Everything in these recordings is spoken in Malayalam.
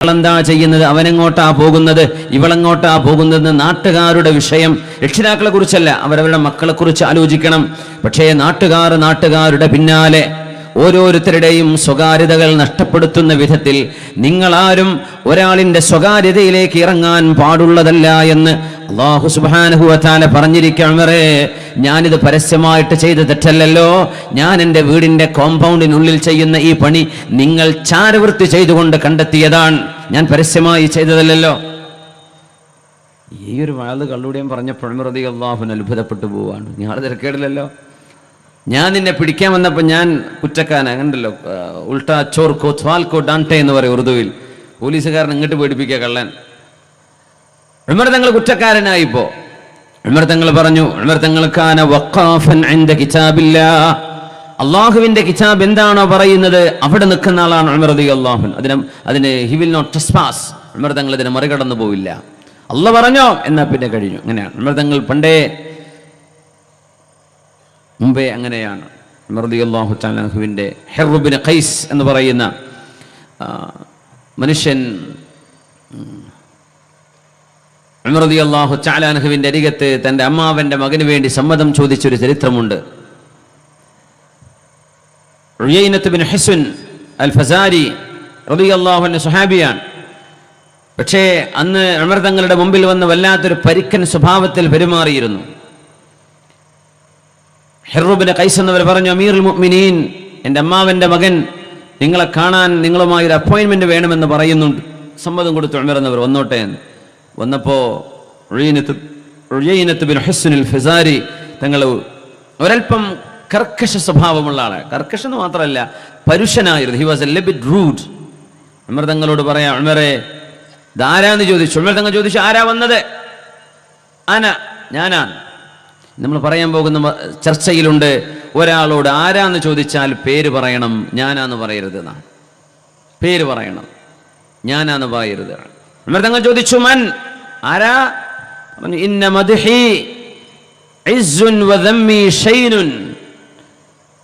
എന്താ ചെയ്യുന്നത്, അവനെങ്ങോട്ടാ പോകുന്നത്, ഇവളെങ്ങോട്ടാ പോകുന്നത്, നാട്ടുകാരുടെ വിഷയം. രക്ഷിതാക്കളെ കുറിച്ചല്ല, അവരവരുടെ മക്കളെ കുറിച്ച് ആലോചിക്കണം. പക്ഷേ നാട്ടുകാരുടെ പിന്നാലെ ഓരോരുത്തരുടെയും സ്വകാര്യതകൾ നഷ്ടപ്പെടുത്തുന്ന വിധത്തിൽ നിങ്ങളാരും ഒരാളിന്റെ സ്വകാര്യതയിലേക്ക് ഇറങ്ങാൻ പാടുള്ളതല്ല എന്ന് അല്ലാഹു സുബ്ഹാനഹു വ തആല പറഞ്ഞിരിക്കുകയാണ്. ഞാനിത് പരസ്യമായിട്ട് ചെയ്ത തെറ്റല്ലല്ലോ. ഞാൻ എൻ്റെ വീടിൻ്റെ കോമ്പൗണ്ടിനുള്ളിൽ ചെയ്യുന്ന ഈ പണി നിങ്ങൾ ചാരവൃത്തി ചെയ്തുകൊണ്ട് കണ്ടെത്തിയതാണ്, ഞാൻ പരസ്യമായി ചെയ്തതല്ലല്ലോ. ഈ ഒരു വാള് കള്ളുകൂടിയും പറഞ്ഞപ്പോൾ ഉമർ റളിയല്ലാഹു അൻഹു അത്ഭുതപ്പെട്ടു പോവാണ്. ഞാൻ തിരക്കേടില്ലല്ലോ, ഞാൻ നിന്നെ പിടിക്കാൻ വന്നപ്പോൾ ഞാൻ കുറ്റക്കാരൻ. അങ്ങനല്ലോ, ഉൾട്ടാ ചോർ കോ ത്വാൽ കോ ഡാണ്ടെ എന്ന് പറയും ഉറുദുവിൽ. പോലീസുകാരൻ ഇങ്ങോട്ട് പേടിപ്പിക്കുക കള്ളൻ. ഉമർ തങ്ങൾ കുറ്റക്കാരനായിപ്പോ ഉമർ തങ്ങൾ പറഞ്ഞു, ഉമർ തങ്ങൾ കാന വഖാഫൻ ഇൻദ കിതാബില്ലാഹ്, അല്ലാഹുവിന്റെ കിതാബ് എന്താണോ പറയുന്നത് അവിടെ നിൽക്കുന്ന ആളാണ് ഉമർ റളിയല്ലാഹു അൻഹു. അതിന് he will not trespass. Umar തങ്ങൾ ഇതിനെ മറികടന്നു പോവില്ല. അല്ലാഹ് പറഞ്ഞോ എന്നാ പിന്നെ കഴിഞ്ഞു. അങ്ങനെയാണ് ഉമർ തങ്ങൾ മുമ്പേ അങ്ങനെയാണ്. ഉമർ റളിയല്ലാഹു തആല അൻഹുവിന്റെ ഹിർർ ഇബ്നു ഖൈസ് എന്ന് പറയുന്ന മനുഷ്യൻ ഉമർ റളിയല്ലാഹു തആല അൻഹുവിന്റെ അരികത്ത് തന്റെ അമ്മാവന്റെ മകന് വേണ്ടി സമ്മതം ചോദിച്ചൊരു ചരിത്രമുണ്ട്. ഉയൈനത്ത് ബിൻ ഹുസ്ൻ അൽ ഫസാരി റളിയല്ലാഹു അൻഹു സ്വഹാബിയാണ്. പക്ഷേ അന്ന് ഉമർ തങ്ങളുടെ മുമ്പിൽ വന്ന് വല്ലാത്തൊരു പരിക്കൻ സ്വഭാവത്തിൽ പെരുമാറിയിരുന്നു. ഹിർർ ഇബ്നു ഖൈസ് എന്നവർ പറഞ്ഞു, അമീറുൽ മുഅ്മിനീൻ, എൻ്റെ അമ്മാവന്റെ മകൻ നിങ്ങളെ കാണാൻ നിങ്ങളുമായി ഒരു അപ്പോയിൻമെന്റ് വേണമെന്ന് പറയുന്നുണ്ട്. സമ്മതം കൊടുത്തു ഉമർ എന്നവർ വന്നോട്ടെ എന്ന്. വന്നപ്പോൾ ഉയൈനത്ത് ബിൻ ഹുസ്ൻ അൽ ഫസാരി തങ്ങൾ ഒരൽപ്പം കർക്കശ സ്വഭാവമുള്ള ആളെ, കർക്കശെന്ന് മാത്രമല്ല പരുഷനായിരുന്നു. He was a little bit rude. Umar തങ്ങളോട് പറയാം, ഉമറെ ഇതാരാന്ന് ചോദിച്ചു. ഉമർ തങ്ങൾ ചോദിച്ചു, ആരാ വന്നത്? ഞാനാണ്. നമ്മൾ പറയാൻ പോകുന്ന ചർച്ചയിലുണ്ട്, ഒരാളോട് ആരാന്ന് ചോദിച്ചാൽ പേര് പറയണം, ഞാനാന്ന് പറയരുത് എന്നാണ്. പേര് പറയണം, ഞാനാന്ന് പറയരുത്. ഉമർ തങ്ങൾ ചോദിച്ചു, മൻ, ആരാ? പറഞ്ഞു, ഇന്ന മദ്ഹി ഇസ്സുൻ വ ദമ്മി ഷൈനുൻ,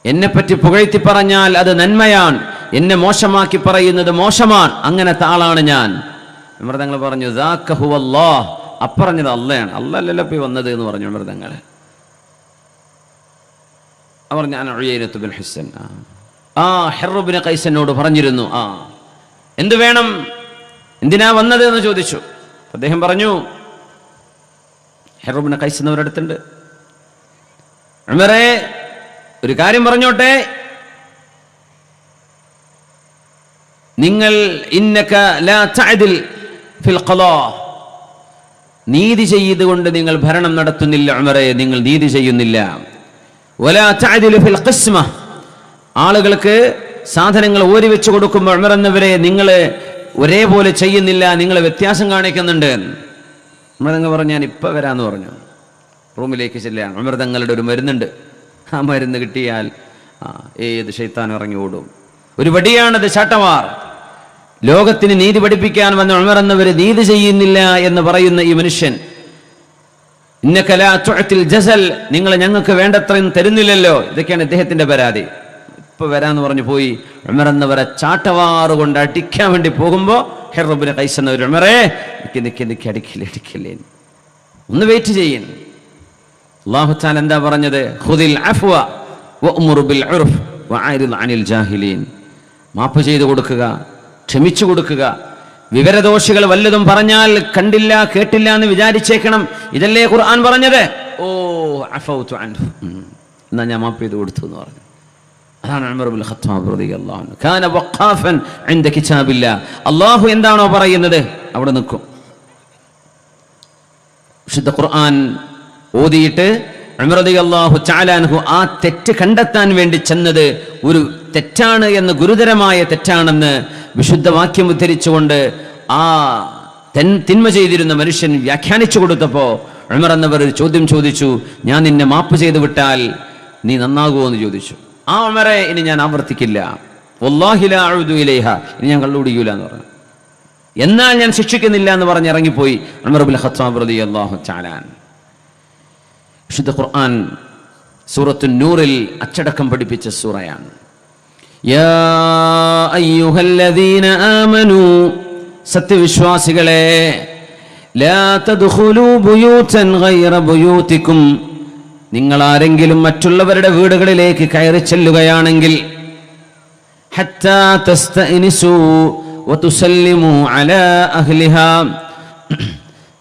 എന്നെ പറ്റി പുകഴ്ത്തി പറഞ്ഞാൽ അത് നന്മയാണ്, എന്നെ മോശമാക്കി പറയുന്നത് മോശമാണ്, അങ്ങനത്തെ ആളാണ് ഞാൻ. ഉമർ തങ്ങൾ പറഞ്ഞു, ദാക ഹുവല്ലാഹ്, അപ്പറഞ്ഞത് അള്ളയാണ്, അല്ലല്ലോ പോയി വന്നത് എന്ന് പറഞ്ഞു ഉമർ തങ്ങൾ. അവർ ഞാൻ ഉയൈനത്ത് ബിൻ ഹുസ്ൻ ഹിർർ ഇബ്നു ഖൈസിനോട് പറഞ്ഞിരുന്നു, എന്ത് വേണം, എന്തിനാ വന്നത് എന്ന് ചോദിച്ചു. അദ്ദേഹം പറഞ്ഞു, ഹിർർ ഇബ്നു ഖൈസ് എന്നവരുടെ അടുത്തുണ്ട്, ഉമറേ ഒരു കാര്യം പറഞ്ഞോട്ടെ, നിങ്ങൾ ഇന്നക ലാ തഅദിൽ ഫിൽ ഖളാ, നീതി ചെയ്തുകൊണ്ട് നിങ്ങൾ ഭരണം നടത്തുന്നില്ല ഉമറേ, നിങ്ങൾ നീതി ചെയ്യുന്നില്ല. വലാ തഅദിലു ഫിൽ ഖിസ്മ, ആളുകൾക്ക് സാധനങ്ങൾ ഓരി വെച്ച് കൊടുക്കുമ്പോൾ ഉമർ എന്നവരെ നിങ്ങൾ ഒരേപോലെ ചെയ്യുന്നില്ല, നിങ്ങൾ വ്യത്യാസം കാണിക്കുന്നുണ്ട്. ഉമർ തങ്ങൾ പറഞ്ഞു, ഞാൻ ഇപ്പം വരാമെന്ന് പറഞ്ഞു. റൂമിലേക്ക് ചെല്ലുകയാണ്. ഉമർ തങ്ങളുടെ ഒരു മരുന്നുണ്ട്, ആ മരുന്ന് കിട്ടിയാൽ ഏത് ശൈത്താൻ ഇറങ്ങി ഓടും. ഒരു വടിയാണത്, ചാട്ടവാർ. ലോകത്തിന് നീതി പഠിപ്പിക്കാൻ വന്ന ഉമർ എന്നവർ നീതി ചെയ്യുന്നില്ല എന്ന് പറയുന്ന ഈ മനുഷ്യൻ, ഇന്നക ലാ തുഅതിൽ ജസൽ, നിങ്ങൾ ഞങ്ങൾക്ക് വേണ്ടത്രയും തരുന്നില്ലല്ലോ, ഇതൊക്കെയാണ് ഇദ്ദേഹത്തിന്റെ പരാതി. ഇപ്പൊ വരാന്ന് പറഞ്ഞു പോയി. ഉമർ എന്നവരെ ചാട്ടവാറ് കൊണ്ട് അടിക്കാൻ വേണ്ടി പോകുമ്പോ ഹിർർ ഇബ്നു ഖൈസ് എന്നവർ, ഉമറേ നിക്ക് അടിക്കില്ലേ, ഒന്ന് വെയിറ്റ് ചെയ്യൻ. അല്ലാഹു തആല എന്താ പറഞ്ഞത്? ഖുദിൽ അഫ്വ വഅ്മുർ ബിൽ ഉർഫ് വഅരിദ് അനിൽ ജാഹിലീൻ, മാപ്പ് ചെയ്തു കൊടുക്കുക, ക്ഷമിച്ചു കൊടുക്കുക. വിവരദോഷികൾ വല്ലതും പറഞ്ഞാൽ കണ്ടില്ല കേട്ടില്ല എന്ന് വിചാരിച്ചേക്കണം, ഇതല്ലേ ഖുർആൻ പറഞ്ഞത്? അഫൗതു അൻഹു, എന്നാ ഞാൻ മാപ്പ് ചെയ്തു കൊടുത്തു എന്ന് പറഞ്ഞു. അതാണ് ഉമർ ഇബ്നുൽ ഖത്താബ് റളിയല്ലാഹു അൻഹു. കാന വഖാഫൻ ഇൻദ കിതാബില്ലാഹ്, അല്ലാഹു എന്താണോ പറയുന്നത് അവിടെ നിൽക്കും. വിശുദ്ധ ഖുർആൻ ഓതിയിട്ട് ഉമർ റളിയല്ലാഹു തആല അൻഹു ആ തെറ്റ് കണ്ടെത്താൻ വേണ്ടി ചെന്നത് ഒരു തെറ്റാണ് എന്ന്, ഗുരുതരമായ തെറ്റാണെന്ന് വിശുദ്ധ വാക്യം ഉദ്ധരിച്ചുകൊണ്ട് ആ തിന്മ ചെയ്തിരുന്ന മനുഷ്യൻ വ്യാഖ്യാനിച്ചു കൊടുത്തപ്പോ ഉമർ എന്നവർ ഒരു ചോദ്യം ചോദിച്ചു, ഞാൻ നിന്നെ മാപ്പ് ചെയ്തു വിട്ടാൽ നീ നന്നാകുമോ എന്ന് ചോദിച്ചു. ആ ഉമറെ, ഇനി ഞാൻ ആവർത്തിക്കില്ല, വല്ലാഹി ലാ അഊദു ഇലൈഹ, ഇനി ഞാൻ കള്ളുകുടിക്കൂല എന്ന് പറഞ്ഞു. എന്നാൽ ഞാൻ ശിക്ഷിക്കുന്നില്ല എന്ന് പറഞ്ഞ് ഇറങ്ങിപ്പോയി ഉമർ ഇബ്നുൽ ഖത്താബ് റളിയല്ലാഹു തആല. വിശുദ്ധ ഖുർആൻ സൂറത്തുൻ നൂറിൽ അച്ചടക്കം പഠിപ്പിച്ച സൂറയാണ്. യാ അയ്യുഹല്ലദീന ആമനൂ സത്യവിശ്വാസികളെ, ലാ തദ്ഖുലൂ ബുയൂതൻ ഗൈറ ബുയൂതികും, നിങ്ങൾ ആരെങ്കിലും മറ്റുള്ളവരുടെ വീടുകളിലേക്ക് കയറി ചെല്ലുകയാണെങ്കിൽ, ഹത്താ തസ്തഅനിസൂ വതുസല്ലിമൂ അലാ അഹ്ലിഹാ,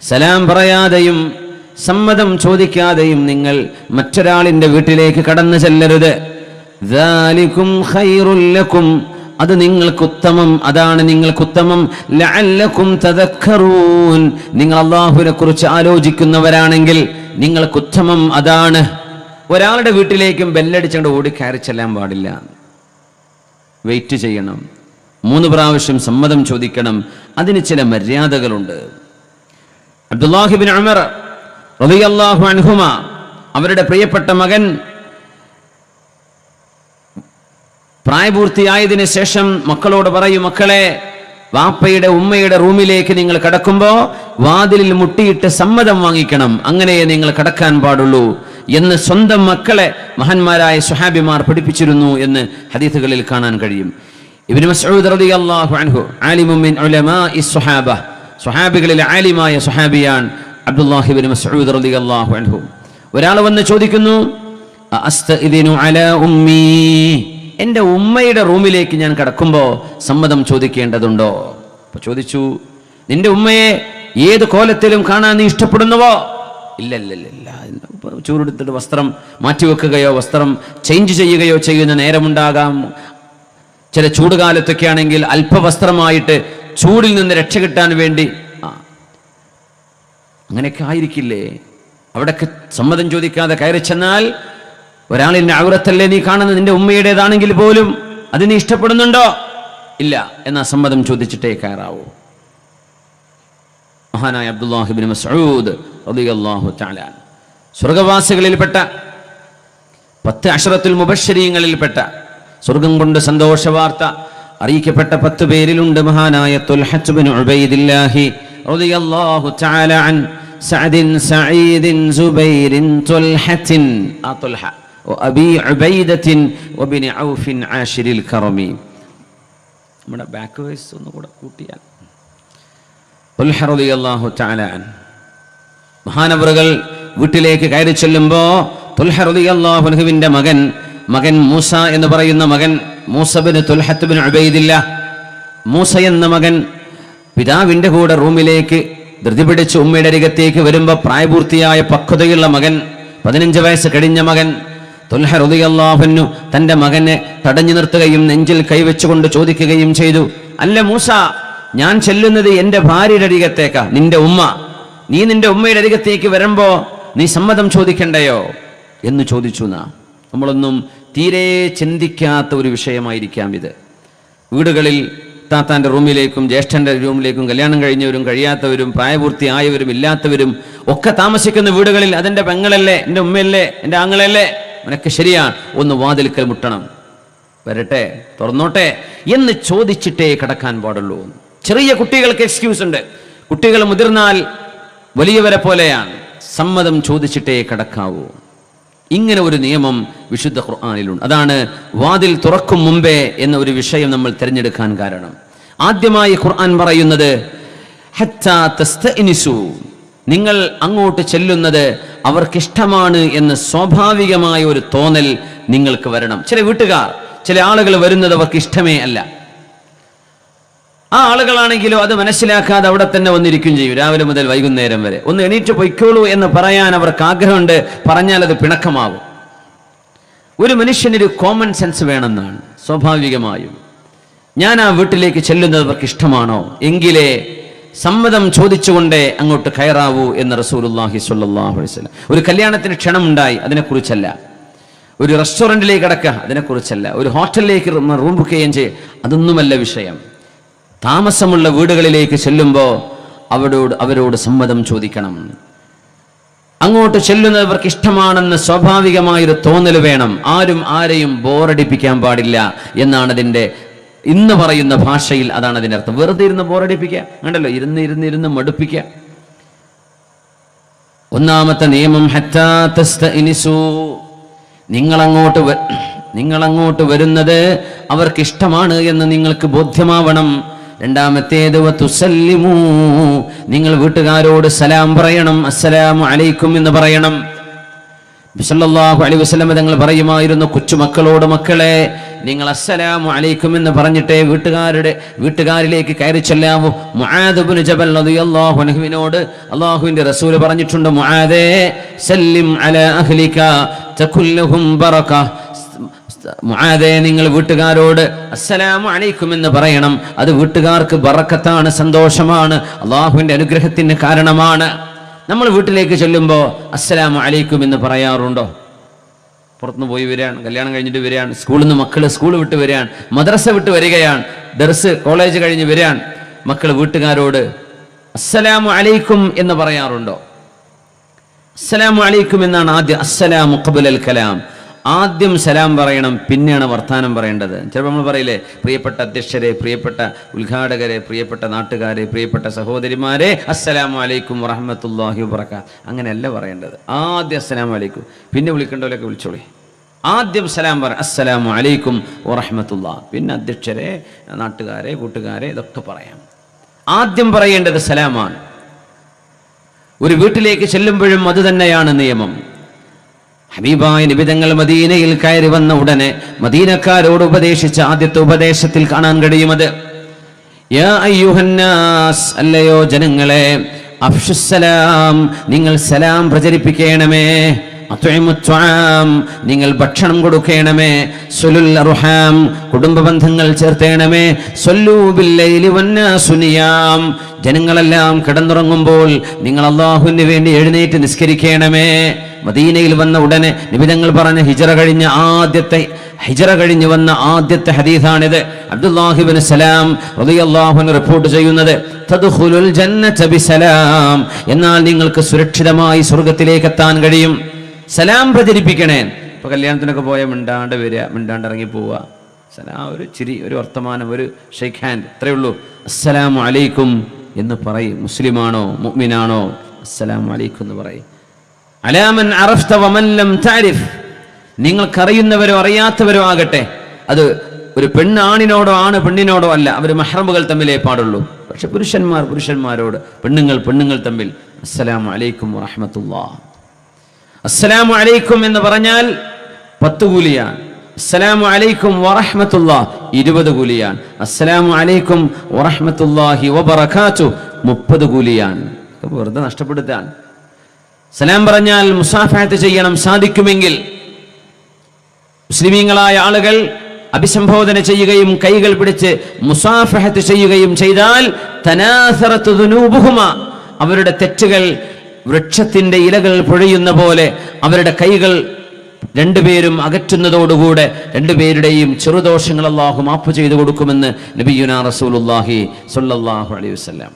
സലാം പറയാതെയും സമ്മതം ചോദിക്കാതെയും നിങ്ങൾ മറ്റൊരാളിന്റെ വീട്ടിലേക്ക് കടന്നു ചെല്ലരുത്. ദാലികും ഖൈറുൽ ലക്കും, അത് നിങ്ങൾക്കുത്തമം, അതാണ് നിങ്ങൾക്കുത്തമം. ലഅല്ലകും തദക്കറൂൻ, നിങ്ങൾ അല്ലാഹുവിനെ കുറിച്ച് ആലോചിക്കുന്നവരാണെങ്കിൽ നിങ്ങൾക്കുത്തമം അതാണ്. ഒരാളുടെ വീട്ടിലേക്കും ബെല്ലടിച്ചുകൊണ്ട് ഓടി കയറി ചെല്ലാൻ പാടില്ല. വെയിറ്റ് ചെയ്യണം, 3 പ്രാവശ്യം സമ്മതം ചോദിക്കണം. അതിന് ചില മര്യാദകളുണ്ട്. അബ്ദുല്ലാഹി ഇബ്നു ഉമർ റളിയല്ലാഹു അൻഹുമ, അവരുടെ പ്രിയപ്പെട്ട മകൻ പ്രായപൂർത്തിയായതിനു ശേഷം മക്കളോട് പറയും, മക്കളെ, വാപ്പയുടെ ഉമ്മയുടെ റൂമിലേക്ക് നിങ്ങൾ കടക്കുമ്പോ വാതിലിൽ മുട്ടിയിട്ട് സമ്മതം വാങ്ങിക്കണം, അങ്ങനെ നിങ്ങൾ കടക്കാൻ പാടുള്ളൂ എന്ന് സ്വന്തം മക്കളെ മഹാന്മാരായ സ്വഹാബിമാർ പഠിപ്പിച്ചിരുന്നു എന്ന് ഹദീസുകളിൽ കാണാൻ കഴിയും. ഇബ്നു മസ്ഊദ് റളിയല്ലാഹു അൻഹു ആലിമുൻ മിൻ ഉലമാഇ സ്വഹാബ, സ്വഹാബികളിൽ ആലിമായ സ്വഹാബിയാൻ അബ്ദുല്ലാഹി ഇബ്നു മസ്ഊദ് റളിയല്ലാഹു അൻഹു. ഒരാൾ വന്ന് ചോദിക്കുന്നു, അസ്തഇദിനു അലാ ഉമ്മി, എൻ്റെ ഉമ്മയുടെ റൂമിലേക്ക് ഞാൻ കടക്കുമ്പോൾ സമ്മതം ചോദിക്കേണ്ടതുണ്ടോ? അപ്പൊ ചോദിച്ചു, നിന്റെ ഉമ്മയെ ഏത് കോലത്തിലും കാണാൻ നീ ഇഷ്ടപ്പെടുന്നുവോ? ഇല്ല, ചൂടെടുത്തിട്ട് വസ്ത്രം മാറ്റിവെക്കുകയോ വസ്ത്രം ചേഞ്ച് ചെയ്യുകയോ ചെയ്യുന്ന നേരമുണ്ടാകാം. ചില ചൂടുകാലത്തൊക്കെ ആണെങ്കിൽ അല്പവസ്ത്രമായിട്ട് ചൂടിൽ നിന്ന് രക്ഷ കിട്ടാൻ വേണ്ടി അങ്ങനെയൊക്കെ ആയിരിക്കില്ലേ? അവിടൊക്കെ സമ്മതം ചോദിക്കാതെ കയറി ചെന്നാൽ ഒരാളിന്റെ ഔറത്തല്ലേ നീ കാണുന്നത്, നിന്റെ ഉമ്മയുടേതാണെങ്കിൽ പോലും അത് നീ ഇഷ്ടപ്പെടുന്നുണ്ടോ? ഇല്ല, എന്നാ സമ്മതം ചോദിച്ചിട്ടേ കയറാവൂ. മഹാനായ അബ്ദുല്ലാഹി ഇബ്നു മസ്ഊദ് റളിയല്ലാഹു തആല, സ്വർഗവാസികളിൽപ്പെട്ട 10 അശ്റത്തുൽ മുബശ്ശരീങ്ങളിൽപ്പെട്ട, സ്വർഗം കൊണ്ട് സന്തോഷ വാർത്ത അറിയിക്കപ്പെട്ട 10 പേരിലുണ്ട് മഹാനായ തുൽഹത്ത് ഇബ്നു ഉബൈദില്ലാഹി റളിയല്ലാഹു തആല അൻ സഅദിൻ സഈദിൻ സുബൈരിൻ തുൽഹത്തിൻ തുൽഹ അബി ഉബൈദത്തിൻ വബിനി ഔഫിൻ ആശിരിൽ കറമി. നമ്മുടെ ബാക്ക് വോയിസ് ഒന്നുകൂടെ കൂട്ടിയാൽ. തുൽഹ റളിയല്ലാഹു തആല അൻ, മഹാനവറുകൾ വീട്ടിലേക്ക് കയറി ചെല്ലുമ്പോ തുൽഹ റളിയല്ലാഹു അൻഹുവിന്റെ മകൻ മൂസ എന്ന് പറയുന്ന മകൻ, മൂസ ബിൻ തുൽഹത്ത് ബിൻ ഉബൈദില്ലാ, മൂസ എന്ന മകൻ പിതാവിന്റെ കൂടെ റൂമിലേക്ക് ധൃതി പിടിച്ച് ഉമ്മയുടെ അരികത്തേക്ക് വരുമ്പോ പ്രായപൂർത്തിയായ പക്വതയുള്ള മകൻ, 15 വയസ്സ് കഴിഞ്ഞ മകൻ തുൽഹ റളിയല്ലാഹു അൻഹു തന്റെ മകനെ തടഞ്ഞു നിർത്തുകയും നെഞ്ചിൽ കൈവച്ചുകൊണ്ട് ചോദിക്കുകയും ചെയ്തു, അല്ല മൂസ, ഞാൻ ചെല്ലുന്നത് എന്റെ ഭാര്യയുടെ അരികത്തേക്കാ, നിന്റെ ഉമ്മ, നീ നിന്റെ ഉമ്മയുടെ അരികത്തേക്ക് വരുമ്പോ നീ സമ്മതം ചോദിക്കണ്ടയോ എന്ന് ചോദിച്ചു. നമ്മളൊന്നും തീരെ ചിന്തിക്കാത്ത ഒരു വിഷയമായിരിക്കാം ഇത്. വീടുകളിൽ താത്താന്റെ റൂമിലേക്കും ജ്യേഷ്ഠന്റെ റൂമിലേക്കും കല്യാണം കഴിഞ്ഞവരും കഴിയാത്തവരും പ്രായപൂർത്തിയായവരും ഇല്ലാത്തവരും ഒക്കെ താമസിക്കുന്ന വീടുകളിൽ അതെന്റെ പെങ്ങളല്ലേ, എൻ്റെ ഉമ്മയല്ലേ, എൻ്റെ ആങ്ങളല്ലേ, അവനൊക്കെ ശരിയാണ്, ഒന്ന് വാതിൽക്കൽ മുട്ടണം, വരട്ടെ, തുറന്നോട്ടെ എന്ന് ചോദിച്ചിട്ടേ കടക്കാൻ പാടുള്ളൂ. ചെറിയ കുട്ടികൾക്ക് എക്സ്ക്യൂസ് ഉണ്ട്, കുട്ടികൾ മുതിർന്നാൽ വലിയവരെ പോലെയാണ്, സമ്മതം ചോദിച്ചിട്ടേ കടക്കാവൂ. ഇങ്ങനെ ഒരു നിയമം വിശുദ്ധ ഖുർആനിലുണ്ട്. അതാണ് വാതിൽ തുറക്കും മുമ്പേ എന്ന ഒരു വിഷയം നമ്മൾ തിരഞ്ഞെടുക്കാൻ കാരണം. ആദ്യമായി ഖുർആൻ പറയുന്നത് ഹത്താ തസ്തഇനിസു, നിങ്ങൾ അങ്ങോട്ട് ചെല്ലുന്നത് അവർക്കിഷ്ടമാണ് എന്ന് സ്വാഭാവികമായ ഒരു തോന്നൽ നിങ്ങൾക്ക് വരണം. ചില ആളുകൾ വരുന്നത് അവർക്ക് ഇഷ്ടമേ അല്ല. ആ ആളുകളാണെങ്കിലോ അത് മനസ്സിലാക്കാതെ അവിടെ തന്നെ വന്നിരിക്കും ചെയ്യും, രാവിലെ മുതൽ വൈകുന്നേരം വരെ. ഒന്ന് എണീറ്റ് പൊയ്ക്കോളൂ എന്ന് പറയാൻ അവർക്ക് ആഗ്രഹമുണ്ട്, പറഞ്ഞാൽ അത് പിണക്കമാവും. ഒരു മനുഷ്യനൊരു കോമൺ സെൻസ് വേണമെന്നാണ് സ്വാഭാവികമായും. ഞാൻ ആ വീട്ടിലേക്ക് ചെല്ലുന്നത് അവർക്ക് ഇഷ്ടമാണോ എങ്കിലേ സമ്മതം ചോദിച്ചുകൊണ്ടേ അങ്ങോട്ട് കയറാവൂ എന്ന് റസൂലുള്ളാഹി സ്വല്ലല്ലാഹു അലൈഹി വസല്ലം. ഒരു കല്യാണത്തിന് ക്ഷണമുണ്ടായി, അതിനെക്കുറിച്ചല്ല. ഒരു റെസ്റ്റോറൻറ്റിലേക്ക് കടക്കുക, അതിനെക്കുറിച്ചല്ല. ഒരു ഹോട്ടലിലേക്ക് റൂം ബുക്ക് ചെയ്യുകയും ചെയ്യുക, അതൊന്നുമല്ല വിഷയം. താമസമുള്ള വീടുകളിലേക്ക് ചെല്ലുമ്പോൾ അവരോട് സമ്മതം ചോദിക്കണം. അങ്ങോട്ട് ചെല്ലുന്നവർക്ക് ഇഷ്ടമാണെന്ന് സ്വാഭാവികമായൊരു തോന്നൽ വേണം. ആരും ആരെയും ബോറടിപ്പിക്കാൻ പാടില്ല എന്നാണ് അതിൻ്റെ ഇന്ന് പറയുന്ന ഭാഷയിൽ അതാണ് അതിൻ്റെ അർത്ഥം. വെറുതെ ഇരുന്ന് ബോറടിപ്പിക്കുക ഉണ്ടല്ലോ, ഇരുന്ന് മടുപ്പിക്കുക. ഒന്നാമത്തെ നിയമം ഹത്താ തസ്തഇനിസു, നിങ്ങളങ്ങോട്ട് വരുന്നത് അവർക്കിഷ്ടമാണ് എന്ന് നിങ്ങൾക്ക് ബോധ്യമാവണം. രണ്ടാമത്തേത് വതുസല്ലിമൂ, നിങ്ങൾ വീട്ടുകാരോട് സലാം പറയണം, അസ്സലാമു അലൈക്കും എന്ന് പറയണം. സല്ലല്ലാഹു അലൈഹി വസല്ലം തങ്ങൾ പറയുമായിരുന്നു, കൊച്ചുമക്കളോട്, മക്കളെ നിങ്ങൾ അസ്സലാമു അലൈക്കും എന്ന് പറഞ്ഞിട്ടേ വീട്ടുകാരിലേക്ക് കയറി ചെല്ലാവൂ. മുആദ് ഇബ്നു ജബൽ റളിയല്ലാഹു അൻഹുവിനോട് അല്ലാഹുവിന്റെ റസൂൽ പറഞ്ഞിട്ടുണ്ട്, മുആദേ സല്ലിം അലാ അഹ്ലിക തകുല്ലഹും ബറക. മുആദേ, നിങ്ങൾ വീട്ടുകാരോട് അസ്സലാമു അലൈക്കും എന്ന് പറയണം. അത് വീട്ടുകാർക്ക് ബറക്കത്താണ്, സന്തോഷമാണ്, അല്ലാഹുവിന്റെ അനുഗ്രഹത്തിന് കാരണമാണ്. നമ്മൾ വീട്ടിലേക്ക് ചെല്ലുമ്പോൾ അസ്സലാമു അലൈക്കും എന്ന് പറയാറുണ്ടോ? പുറത്തുനിന്ന് പോയി വരികയാണ്, കല്യാണം കഴിഞ്ഞിട്ട് വരികയാണ്, സ്കൂളിൽ നിന്ന് മക്കൾ സ്കൂൾ വിട്ട് വരികയാണ്, മദ്രസ വിട്ട് വരികയാണ്, ദർസ് കോളേജ് കഴിഞ്ഞ് വരികയാണ്, മക്കൾ വീട്ടുകാരോട് അസ്സലാമു അലൈക്കും എന്ന് പറയാറുണ്ടോ? അസ്സലാമു അലൈക്കും എന്നാണ് ആദ്യം. അസ്സലാമു ഖബ്ലൽ കലാം, ആദ്യം സലാം പറയണം, പിന്നെയാണ് വർത്താനം പറയേണ്ടത്. ചിലപ്പോൾ നമ്മൾ പറയില്ലേ, പ്രിയപ്പെട്ട അധ്യക്ഷരെ, പ്രിയപ്പെട്ട ഉദ്ഘാടകരെ, പ്രിയപ്പെട്ട നാട്ടുകാരെ, പ്രിയപ്പെട്ട സഹോദരിമാരെ, അസ്സലാമു അലൈക്കും വറഹ്മത്തുള്ളാഹി വബറകാത്ത്. അങ്ങനെയല്ല പറയേണ്ടത്. ആദ്യം അസ്സലാമു അലൈക്കും, പിന്നെ വിളിക്കേണ്ടവരൊക്കെ വിളിച്ചോളി. ആദ്യം സലാം പറ, അസ്സലാമു അലൈക്കും വറഹ്മത്തുള്ളാഹ്. പിന്നെ അധ്യക്ഷരെ, നാട്ടുകാരെ, കൂട്ടുകാരെ, ഇതൊക്കെ പറയാം. ആദ്യം പറയേണ്ടത് സലാമാണ്. ഒരു വീട്ടിലേക്ക് ചെല്ലുമ്പോഴും അത് തന്നെയാണ് നിയമം. ഹബീബായ നബി തങ്ങൾ മദീനയിൽ കയറി വന്ന ഉടനെ മദീനക്കാരോട് ഉപദേശിച്ച ആദ്യത്തെ ഉപദേശത്തിൽ കാണാൻ കഴിയുമത്, യാ അയ്യുഹന്നാസ്, അല്ലയോ ജനങ്ങളെ, അഫ്ശുസ്സലാം, നിങ്ങൾ സലാം പ്രചരിപ്പിക്കണമേ. അത്ഇമുത്ത്വാം, നിങ്ങൾ ഭക്ഷണം കൊടുക്കണമേ. സുലുൽ അർഹാം, കുടുംബ ബന്ധങ്ങൾ ചേർത്തേണമേ. സല്ലൂ ബില്ലൈലി വന്നാസു നിയാം, ജനങ്ങളെല്ലാം കിടന്നുറങ്ങുമ്പോൾ നിങ്ങൾ അല്ലാഹുവിന് വേണ്ടി എഴുന്നേറ്റ് നിസ്കരിക്കണമേ. മദീനയിൽ വന്ന ഉടനെ നബി തങ്ങൾ പറഞ്ഞ ഹിജറ കഴിഞ്ഞ് വന്ന ആദ്യത്തെ ഹദീസാണിത്. അബ്ദുല്ലാഹി ഇബ്നു സലാം റളിയല്ലാഹു അൻഹു റിപ്പോർട്ട് ചെയ്യുന്നത്, തദ്ഖുലുൽ ജന്നത ബിസലാം, എന്നാൽ നിങ്ങൾക്ക് സുരക്ഷിതമായി സ്വർഗ്ഗത്തിലേക്ക് എത്താൻ കഴിയും. സലാം പ്രചരിപ്പിക്കണേ. ഇപ്പൊ കല്യാണത്തിനൊക്കെ പോയാൽ മിണ്ടാണ്ട് വരിക, മിണ്ടാണ്ട് ഇറങ്ങി പോവുക. സലാം, ഒരു ചിരി, ഒരു വർത്തമാനം, ഒരു ഷെയ്ക്ക് ഹാൻഡ്, ഇത്രയേ ഉള്ളൂ. അസ്സലാമു അലൈക്കും എന്ന് പറയും. മുസ്ലിമാണോ മുഅ്മിനാണോ, അസ്സലാമു അലൈക്കും എന്ന് പറയും. അലാമൻ അറഫ്ത വമൻ ലം തഅരിഫ്, നിങ്ങൾക്കറിയുന്നവരോ അറിയാത്തവരോ ആകട്ടെ, അത് ഒരു പെണ്ണാണിനോടോ ആണ് പെണ്ണിനോടോ അല്ല, അവർ മഹ്റമുകൾ തമ്മിലേ പാടുള്ളൂ. പക്ഷെ പുരുഷന്മാരോട്, പെണ്ണുങ്ങൾ തമ്മിൽ അസ്സലാമു അലൈക്കും വറഹ്മത്തുള്ളാഹ്. അസ്സലാമു അലൈക്കും എന്ന് പറഞ്ഞാൽ 10 കൂലിയാണ്. അസ്സലാമു അലൈക്കും വറഹ്മത്തുള്ളാഹ് 20 കൂലിയാണ്. അസ്സലാമു അലൈക്കും വറഹ്മത്തുള്ളാഹി വബറകാതുഹു 30 കൂലിയാണ്. വെറുതെ നഷ്ടപ്പെടുത്താൻ. സലാം പറഞ്ഞാൽ മുസാഫഹത്ത് ചെയ്യണം. സാധിക്കുമെങ്കിൽ മുസ്ലിമീങ്ങളായ ആളുകൾ അഭിസംബോധന ചെയ്യുകയും കൈകൾ പിടിച്ച് മുസാഫഹത്ത് ചെയ്യുകയും ചെയ്താൽ തനാസറത്തു ദുനൂബുഹുമ, അവരുടെ തെറ്റുകൾ വൃക്ഷത്തിന്റെ ഇലകൾ പൊഴിയുന്ന പോലെ അവരുടെ കൈകൾ രണ്ടുപേരും അകറ്റുന്നതോടുകൂടെ രണ്ടുപേരുടെയും ചെറുദോഷങ്ങൾ അല്ലാഹു മാപ്പ് ചെയ്തു കൊടുക്കുമെന്ന് നബിയുനാ റസൂലുള്ളാഹി സ്വല്ലല്ലാഹു അലൈഹി വസല്ലം.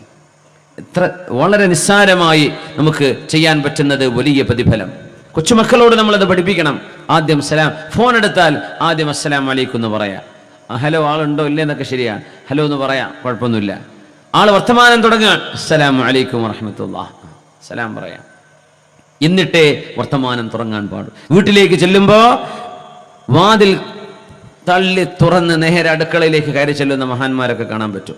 എത്ര വളരെ നിസ്സാരമായി നമുക്ക് ചെയ്യാൻ പറ്റുന്നത് വലിയ പ്രതിഫലം. കൊച്ചുമക്കളോട് നമ്മളത് പഠിപ്പിക്കണം. ആദ്യം സലാം, ഫോൺ എടുത്താൽ ആദ്യം അസ്സലാമു അലൈക്കും എന്ന് പറയാം. ഹലോ, ആളുണ്ടോ ഇല്ലേ എന്നൊക്കെ ശരിയാണ്, ഹലോ എന്ന് പറയാം, കുഴപ്പമൊന്നുമില്ല. ആള് വർത്തമാനം തുടങ്ങാൻ അസ്സലാമു അലൈക്കും വറഹ്മത്തുള്ളാഹി, സലാം പറയാം. എന്നിട്ടേ വർത്തമാനം തുടങ്ങാൻ പാടും. വീട്ടിലേക്ക് ചെല്ലുമ്പോ വാതിൽ തള്ളി തുറന്ന് നേരെ അടുക്കളയിലേക്ക് കയറി ചെല്ലുന്ന മഹാന്മാരൊക്കെ കാണാൻ പറ്റും.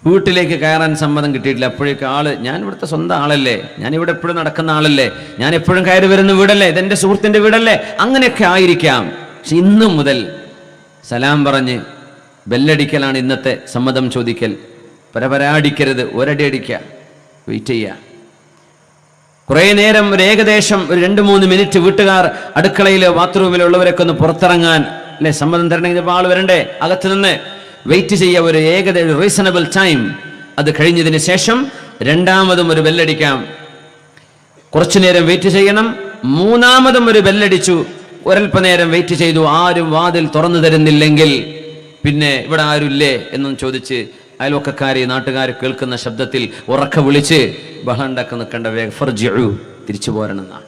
വീട്ടിലേക്ക് കയറാൻ സമ്മതം കിട്ടിയിട്ടില്ല. അപ്പോഴേക്ക് ആള്, ഞാൻ ഇവിടുത്തെ സ്വന്തം ആളല്ലേ, ഞാൻ ഇവിടെ എപ്പോഴും നടക്കുന്ന ആളല്ലേ, ഞാൻ എപ്പോഴും കയറി വരുന്ന വീടല്ലേ, ഇതെന്റെ സുഹൃത്തിന്റെ വീടല്ലേ, അങ്ങനെയൊക്കെ ആയിരിക്കാം. പക്ഷെ ഇന്നു മുതൽ സലാം പറഞ്ഞ് ബെല്ലടിക്കലാണ് ഇന്നത്തെ സമ്മതം ചോദിക്കൽ. പരപരാടിക്കരുത്, ഒരടി അടിക്കുക, വെയിറ്റ് ചെയ്യുക. കുറേ നേരം, ഏകദേശം 2-3 മിനിറ്റ് വീട്ടുകാർ അടുക്കളയിലോ ബാത്റൂമിലോ ഉള്ളവരൊക്കെ ഒന്ന് പുറത്തിറങ്ങാൻ അല്ലെ സമ്മതം തരണമെങ്കിൽ ആൾ വരണ്ടേ, അകത്ത് നിന്ന് വെയിറ്റ് ചെയ്യുക. ഒരു ഏകദേശം റീസണബിൾ ടൈം. അത് കഴിഞ്ഞതിന് ശേഷം രണ്ടാമതും ഒരു ബെല്ലടിക്കാം. കുറച്ചു നേരം വെയിറ്റ് ചെയ്യണം. മൂന്നാമതും ഒരു ബെല്ലടിച്ചു, ഒരൽപ്പനേരം വെയിറ്റ് ചെയ്തു. ആരും വാതിൽ തുറന്നു തരുന്നില്ലെങ്കിൽ പിന്നെ ഇവിടെ ആരുമില്ലേ എന്നും ചോദിച്ച് അയൽവക്കക്കാരെ, നാട്ടുകാർ കേൾക്കുന്ന ശബ്ദത്തിൽ ഉറക്കെ വിളിച്ച് ബഹളം ഉണ്ടാക്കി നിൽക്കേണ്ട, വേഗം ഫർജിഉ, തിരിച്ചു പോരണമെന്നാണ്.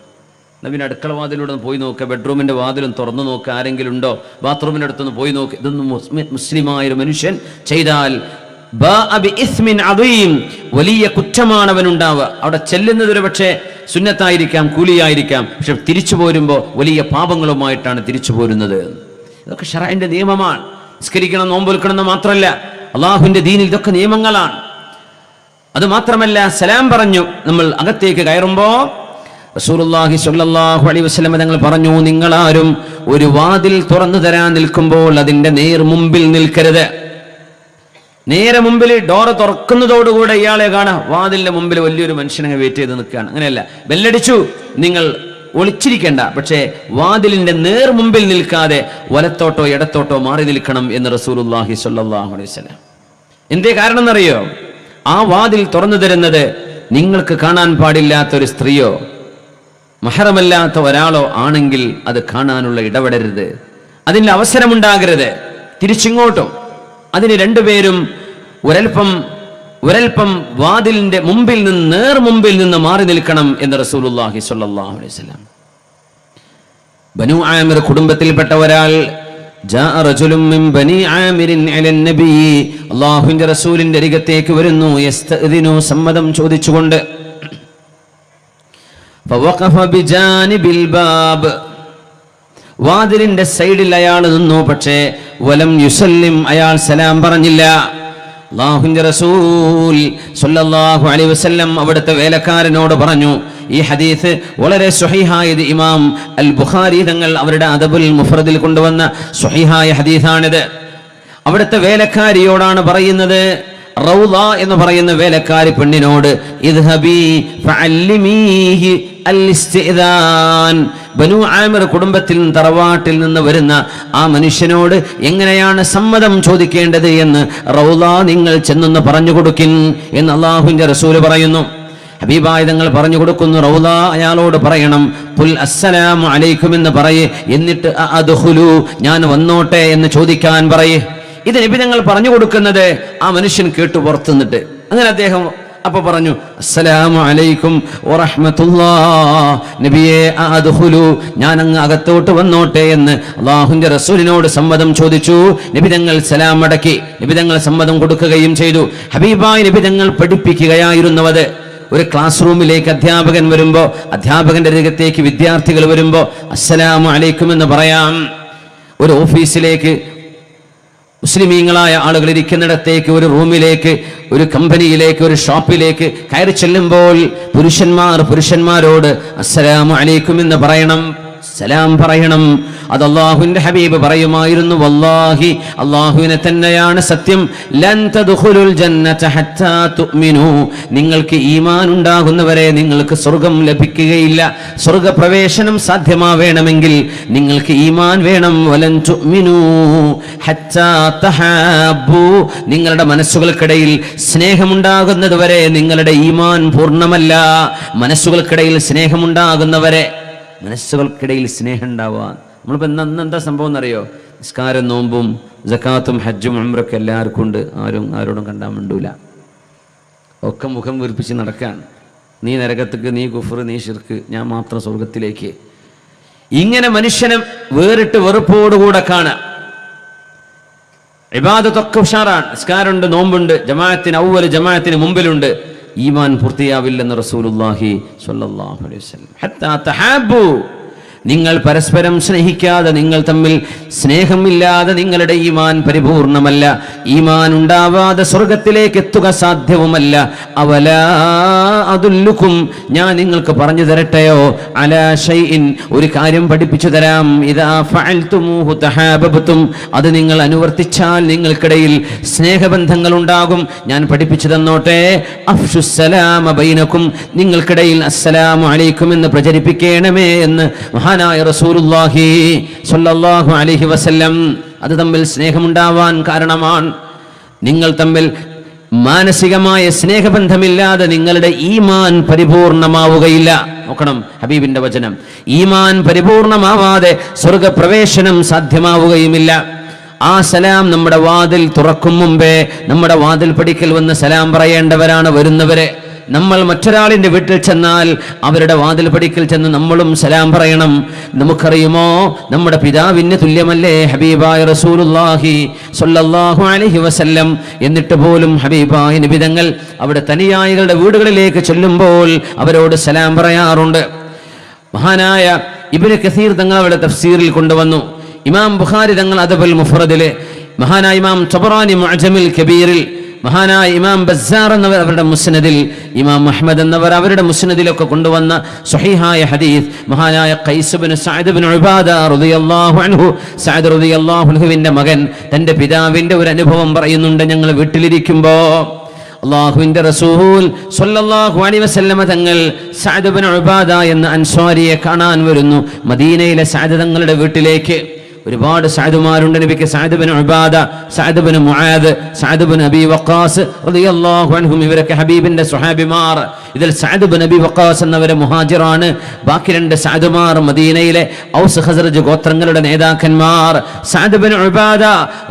എന്നാൽ പിന്നെ അടുക്കള വാതിലൂടെ പോയി നോക്കുക, ബെഡ്റൂമിന്റെ വാതിലും തുറന്നു നോക്കുക, ആരെങ്കിലും ഉണ്ടോ, ബാത്റൂമിന്റെ അടുത്തൊന്ന് പോയി നോക്കുക. ഇതൊന്നും മുസ്ലിമായൊരു മനുഷ്യൻ ചെയ്താൽ വലിയ കുറ്റമാണ് അവനുണ്ടാവുക. അവിടെ ചെല്ലുന്നത് ഒരു പക്ഷേ സുന്നത്തായിരിക്കാം, കൂലിയായിരിക്കാം, പക്ഷെ തിരിച്ചു പോരുമ്പോൾ വലിയ പാപങ്ങളുമായിട്ടാണ് തിരിച്ചു പോരുന്നത്. ഇതൊക്കെ ശറഅന്റെ നിയമമാണ്. നിസ്കരിക്കണം, നോമ്പ് വെക്കണം എന്ന് മാത്രമല്ല, അള്ളാഹുവിന്റെ ദീനിൽ ഇതൊക്കെ നിയമങ്ങളാണ്. അത് മാത്രമല്ല, സലാം പറഞ്ഞു നമ്മൾ അകത്തേക്ക് കയറുമ്പോ റസൂലുള്ളാഹി സ്വല്ലല്ലാഹു അലൈഹി വസല്ലം തങ്ങൾ പറഞ്ഞു, നിങ്ങളാരും ഒരു വാതിൽ തുറന്നു തരാൻ നിൽക്കുമ്പോൾ അതിന്റെ നേർ മുമ്പിൽ നിൽക്കരുത്. നേരെ മുമ്പിൽ ഡോറ് തുറക്കുന്നതോടുകൂടെ ഇയാളെ കാണാം, വാതിലിന്റെ മുമ്പിൽ വലിയൊരു മനുഷ്യനെ വെയിറ്റ് ചെയ്ത് നിൽക്കുകയാണ്. അങ്ങനെയല്ല, ബെല്ലടിച്ചു, നിങ്ങൾ ഒളിച്ചിരിക്കേണ്ട, പക്ഷേ വാതിലിന്റെ നേർ മുമ്പിൽ നിൽക്കാതെ വലത്തോട്ടോ ഇടത്തോട്ടോ മാറി നിൽക്കണം എന്ന് റസൂലുള്ളാഹി സ്വല്ലല്ലാഹു അലൈഹി വസല്ലം. എന്തേ കാരണം എന്നറിയോ? ആ വാതിൽ തുറന്നു തരുന്നത് നിങ്ങൾക്ക് കാണാൻ പാടില്ലാത്ത ഒരു സ്ത്രീയോ മഹറമല്ലാത്ത ഒരാളോ ആണെങ്കിൽ അത് കാണാനുള്ള ഇടപെടരുത്, അതിന് അവസരമുണ്ടാകരുത്. തിരിച്ചിങ്ങോട്ടും അതിന് രണ്ടുപേരും ഒരൽപ്പം വാതിലിന്റെ മുമ്പിൽ നിന്ന് നേർ മുമ്പിൽ നിന്ന് മാറി നിൽക്കണം എന്ന് റസൂലുള്ളാഹി സ്വല്ലല്ലാഹു അലൈഹി വസല്ലം. ബനു ആമിർ കുടുംബത്തിൽപ്പെട്ട ഒരാൾ അല്ലാഹുവിന്റെ റസൂലിന്റെ അരികത്തേക്ക് വരുന്നു, യസ്തഅ്ദിനു, സമ്മതം ചോദിച്ചുകൊണ്ട്. ഫവഖഫ ബിജാനിബിൽ ബാബ്, വാതിലിന്റെ സൈഡിൽ അയാൾ നിന്നു, പക്ഷേ വലം യുസല്ലിം, അയാൾ സലാം പറഞ്ഞില്ല. അല്ലാഹുവിന്റെ റസൂൽ സ്വല്ലല്ലാഹു അലൈഹി വസല്ലം അവിടുത്തെ വേലക്കാരനോട് പറഞ്ഞു. ഈ ഹദീസ് വളരെ സ്വഹീഹായത് ഇമാം അൽ ബുഖാരി തങ്ങൾ അവരുടെ അദബുൽ മുഫ്രദിൽ കൊണ്ടുവന്ന സ്വഹീഹായ ഹദീസാണിത്. അവിടുത്തെ വേലക്കാരിയോടാണ് പറയുന്നത്, റൗള എന്ന് പറയുന്ന വേലക്കാരി പെണ്ണിനോട്, ഇദ്ഹബി ഫഅല്ലിമീഹി അൽ-ഇസ്തിദാൻ, ബനു ആമിർ കുടുംബത്തിൽ തറവാട്ടിൽ നിന്ന് വരുന്ന ആ മനുഷ്യനോട് എങ്ങനെയാണ് സമ്മതം ചോദിക്കേണ്ടത് എന്ന് റൗള നിങ്ങൾ ചെന്നൊന്ന് പറഞ്ഞു കൊടുക്കിൻ എന്ന് അല്ലാഹുവിന്റെ റസൂൽ പറയുന്നു. ഹബീബായ തങ്ങൾ പറഞ്ഞു കൊടുക്കുന്നു, റൗള അയാളോട് പറയണം, ഖുൽ അസ്സലാമു അലൈക്കും എന്ന് പറയേ, എന്നിട്ട് അദ്ഖുലു, ഞാൻ വന്നോട്ടെ എന്ന് ചോദിക്കാൻ പറയേ. ഇത് നബി തങ്ങൾ പറഞ്ഞു കൊടുക്കുന്നത് ആ മനുഷ്യൻ കേട്ടു പുറത്തു നിന്നിട്ട്. അങ്ങനെ അദ്ദേഹം അപ്പൊ പറഞ്ഞു, അസ്സലാമു അലൈക്കും വറഹ്മത്തുള്ളാഹ്, നബിയേ അദ്ഖുലു, ഞാൻ അങ്ങ് അകത്തോട്ട് വന്നോട്ടെ എന്ന് അല്ലാഹുവിന്റെ റസൂലിനോട് സമ്മതം ചോദിച്ചു. നബി തങ്ങൾ സലാം മടക്കി, നബി തങ്ങൾ സമ്മതം കൊടുക്കുകയും ചെയ്തു. ഹബീബായ നബി തങ്ങൾ പഠിപ്പിക്കുകയായിരുന്നത്, ഒരു ക്ലാസ് റൂമിലേക്ക് അധ്യാപകൻ വരുമ്പോ, അധ്യാപകന്റെ അരികത്തേക്ക് വിദ്യാർത്ഥികൾ വരുമ്പോ അസ്സലാമു അലൈക്കും എന്ന് പറയാം. ഒരു ഓഫീസിലേക്ക് മുസ്ലിമീങ്ങളായ ആളുകൾ ഇരിക്കുന്നിടത്തേക്ക്, ഒരു റൂമിലേക്ക്, ഒരു കമ്പനിയിലേക്ക്, ഒരു ഷോപ്പിലേക്ക് കയറി ചെല്ലുമ്പോൾ പുരുഷന്മാരോട് അസ്സലാമു അലൈക്കും എന്ന് പറയണം, സലാം പറയണം. അത് അല്ലാഹുവിന്റെ ഹബീബ് പറയുമായിരുന്നു, വല്ലാഹി, അല്ലാഹുവിനെ തന്നെയാണ് സത്യം, ലൻ തദ്ഖുലുൽ ജന്നത ഹത്താ തുഅ്മിനു, നിങ്ങൾക്ക് ഈമാൻ ഉണ്ടാകുന്നവരെ നിങ്ങൾക്ക് സ്വർഗ്ഗം ലഭിക്കുകയില്ല. സ്വർഗ്ഗപ്രവേശനം സാധ്യമാവേണമെങ്കിൽ നിങ്ങൾക്ക് ഈമാൻ വേണം. വലൻ തുഅ്മിനു ഹത്താ തഹാബു, നിങ്ങളുടെ മനസ്സുകൾക്കിടയിൽ സ്നേഹമുണ്ടാകുന്നത് വരെ നിങ്ങളുടെ ഈമാൻ പൂർണ്ണമല്ല. മനസ്സുകൾക്കിടയിൽ സ്നേഹമുണ്ടാകുന്നവരെ, മനസ്സുകൾക്കിടയിൽ സ്നേഹം ഉണ്ടാവാൻ. നമ്മളിപ്പോൾ എന്താ സംഭവം എന്നറിയോ? നിസ്കാരം, നോമ്പും സക്കാത്തും ഹജ്ജും ഉംറയൊക്കെ എല്ലാവർക്കും ഉണ്ട്, ആരോടും കണ്ടാൻ വേണ്ടൂല, ഒക്കെ മുഖം വീർപ്പിച്ച് നടക്കാൻ. നീ നരകത്തേക്ക്, നീ കുഫർ, നീ ശിർക്ക്, ഞാൻ മാത്രം സ്വർഗത്തിലേക്ക്. ഇങ്ങനെ മനുഷ്യനെ വേറിട്ട് വെറുപ്പോടുകൂടെ കാണാം. ഇബാദത്തൊക്കെ ഉഷാറാണ്, നിസ്കാരമുണ്ട്, നോമ്പുണ്ട്, ജമാഅത്തിന് മുമ്പിലുണ്ട്, ഈമാൻ പൂർത്തിയാവില്ലെന്ന് റസൂലുള്ളാഹി സ്വല്ലല്ലാഹു അലൈഹി വസല്ലം. ഹത്താ തഹാബു, നിങ്ങൾ പരസ്പരം സ്നേഹിക്കാതെ, നിങ്ങൾ തമ്മിൽ സ്നേഹമില്ലാതെ നിങ്ങളുടെ ഈമാൻ പരിപൂർണമല്ല. ഈമാൻ ഉണ്ടാവാതെ സ്വർഗത്തിലേക്ക് എത്തുക സാധ്യവുമല്ല. അവലാ അദുല്ലുക്കും, ഞാൻ നിങ്ങൾക്ക് പറഞ്ഞു തരട്ടെയോ, അലാ ഷൈഇൻ, ഒരു കാര്യം പഠിപ്പിച്ചു തരാം, ഇദാ ഫഅൽതുമൂഹു തഹാബബതും, അത് നിങ്ങൾ അനുവർത്തിച്ചാൽ നിങ്ങൾക്കിടയിൽ സ്നേഹബന്ധങ്ങൾ ഉണ്ടാകും. ഞാൻ പഠിപ്പിച്ചു തന്നോട്ടെ. അഫ്ശുസ്സലാമ ബൈനക്കും, നിങ്ങൾക്കിടയിൽ അസ്സലാമു അലൈക്കും എന്ന് പ്രചരിപ്പിക്കണമേ എന്ന് മഹാനായ റസൂലുള്ളാഹി സ്വല്ലല്ലാഹു അലൈഹി വസല്ലം. അത് തമ്മിൽ സ്നേഹമുണ്ടാവാൻ കാരണമാണ്. നിങ്ങൾ തമ്മിൽ മാനസികമായ സ്നേഹബന്ധമില്ലാതെ നിങ്ങളുടെ ഈമാൻ പരിപൂർണമാവുകയില്ല. നോക്കണം ഹബീബിന്റെ വചനം, ഈമാൻ പരിപൂർണമാവാതെ സ്വർഗപ്രവേശനം സാധ്യമാവുകയുമില്ല. ആ സലാം നമ്മുടെ വാതിൽ തുറക്കും മുമ്പേ നമ്മുടെ വാതിൽ പടിക്കൽ വന്ന് സലാം പറയേണ്ടവരാണ് വരുന്നവരെ. നമ്മൾ മറ്റൊരാളിന്റെ വീട്ടിൽ ചെന്നാൽ അവരുടെ വാതിൽ പടിക്കൽ ചെന്ന് നമ്മളും സലാം പറയണം. നമുക്കറിയുമോ, നമ്മുടെ പിതാവിന് തുല്യമല്ലേ ഹബീബായ റസൂലുള്ളാഹി സ്വല്ലല്ലാഹു അലൈഹി വസല്ലം. എന്നിട്ട് പോലും ഹബീബായ നബി തങ്ങൾ അവിടെ തനിയായികളുടെ വീടുകളിലേക്ക് ചെല്ലുമ്പോൾ അവരോട് സലാം പറയാറുണ്ട്. മഹാനായ ഇബ്നു കസീർ തങ്ങൾ അവിടെ തഫ്സീറിൽ കൊണ്ടുവന്നു, ഇമാം ബുഖാരി തങ്ങൾ അദബുൽ മുഫ്രദിൽ, മഹാനായ ഇമാം തബറാനി മുഅ്ജമുൽ കബീറിൽ, മഹാനായ ഇമാം ബസ്സാർ എന്നവർ അവരുടെ മുസ്നദിൽ, ഇമാം അഹ്മദ് എന്നവർ അവരുടെ മുസ്നദിലൊക്കെ കൊണ്ടുവന്ന സ്വഹീഹായ ഹദീസ്, മഹാനായ ഖൈസ് ഇബ്നു സഅദ് ഇബ്നു ഉബാദ റളിയല്ലാഹു അൻഹു, സഅദ് റളിയല്ലാഹു അൻഹുവിന്റെ മകൻ തന്റെ പിതാവിന്റെ ഒരു അനുഭവം പറയുന്നുണ്ട്. ഞങ്ങൾ വീട്ടിലിരിക്കുമ്പോൾ അല്ലാഹുവിന്റെ റസൂൽ സ്വല്ലല്ലാഹു അലൈഹി വസല്ലമ തങ്ങൾ സഅദ് ഇബ്നു ഉബാദ എന്ന അൻസ്വാരിയെ കാണാൻ വരുന്നു. മദീനയിലെ സഅദ് തങ്ങളുടെ വീട്ടിലേക്ക് ഒരുപാട് സഅദുമാരുണ്ട് നബിക്ക്. Saad ibn Ubada, Saad ibn Muadh, Saad ibn Abi Waqqas റളിയല്ലാഹു അൻഹും, ഇവരൊക്കെ ഹബീബിന്റെ സ്വഹാബിമാർ. ഇതിൽ സഅദ് ഇബ്നു അബി വഖാസ് എന്നവരെ മുഹാജിറാണ്. ബാക്കി രണ്ട് സഅദുമാർ മദീനയിലെ ഔസ് ഖസ്റജ് ഗോത്രങ്ങളുടെ നേതാക്കന്മാർ. സഅദ് ഇബ്നു ഉബാദ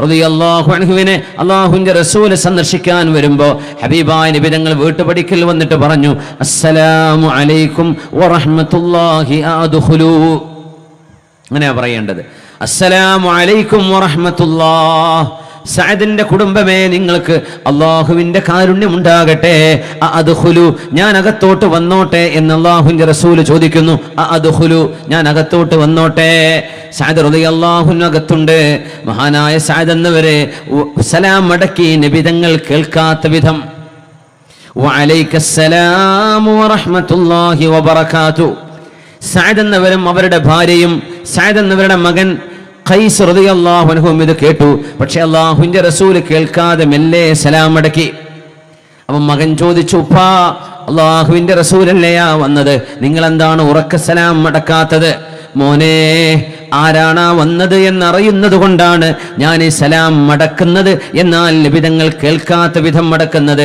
റളിയല്ലാഹു അൻഹുവിനെ അല്ലാഹുവിന്റെ റസൂൽ സന്ദർശിക്കാൻ വരുമ്പോൾ ഹബീബായ നബി തങ്ങൾ വീട്ടുപടിക്കൽ വന്നിട്ട് പറഞ്ഞു, അസ്സലാമു അലൈക്കും വറഹ്മത്തുള്ളാഹി അദ്ഖുലൂ. അങ്ങനെയാ പറയേണ്ടത്. അസ്സലാമു അലൈക്കും വറഹ്മത്തുള്ളാഹ്. സഅദിന്റെ കുടുംബമേ, നിങ്ങൾക്ക് അല്ലാഹുവിന്റെ കാരുണ്യം ഉണ്ടാകട്ടെ. അദ്ഖുലു, ഞാൻ അകത്തോട്ട് വന്നോട്ടെ എന്ന് അല്ലാഹുവിന്റെ റസൂൽ ചോദിക്കുന്നു. അദ്ഖുലു, ഞാൻ അകത്തോട്ട് വന്നോട്ടെ. സഅദ് റളിയല്ലാഹു അൻഹു അകത്തുണ്ട്. മഹാനായ സഅദ് എന്നവരെ സലാം മടക്കി നബി തങ്ങൾ കേൾക്കാത്ത വിധം. വഅലൈക്കസ്സലാമു വറഹ്മത്തുള്ളാഹി വബറകാതു. സഅദ് എന്നവരും അവരുടെ ഭാര്യയും സഅദ് എന്നവരുടെ മകൻ ഖൈസ് റളിയല്ലാഹു അൻഹു ഇത് കേട്ടു. പക്ഷെ അല്ലാഹുവിന്റെ റസൂൽ കേൾക്കാതെ മെല്ലെ സലാം മടക്കി. അപ്പം മകൻ ചോദിച്ചു, ഉപ്പാ, അല്ലാഹുവിന്റെ റസൂലല്ലയാ വന്നത്, നിങ്ങൾ എന്താണ് ഉറക്ക സലാം മടക്കാത്തത്? മോനെ, ആരാണാ വന്നത് എന്നറിയുന്നത് കൊണ്ടാണ് ഞാൻ ഈ സലാം മടക്കുന്നത്, എന്നാൽ നിബിധങ്ങൾ കേൾക്കാത്ത വിധം മടക്കുന്നത്.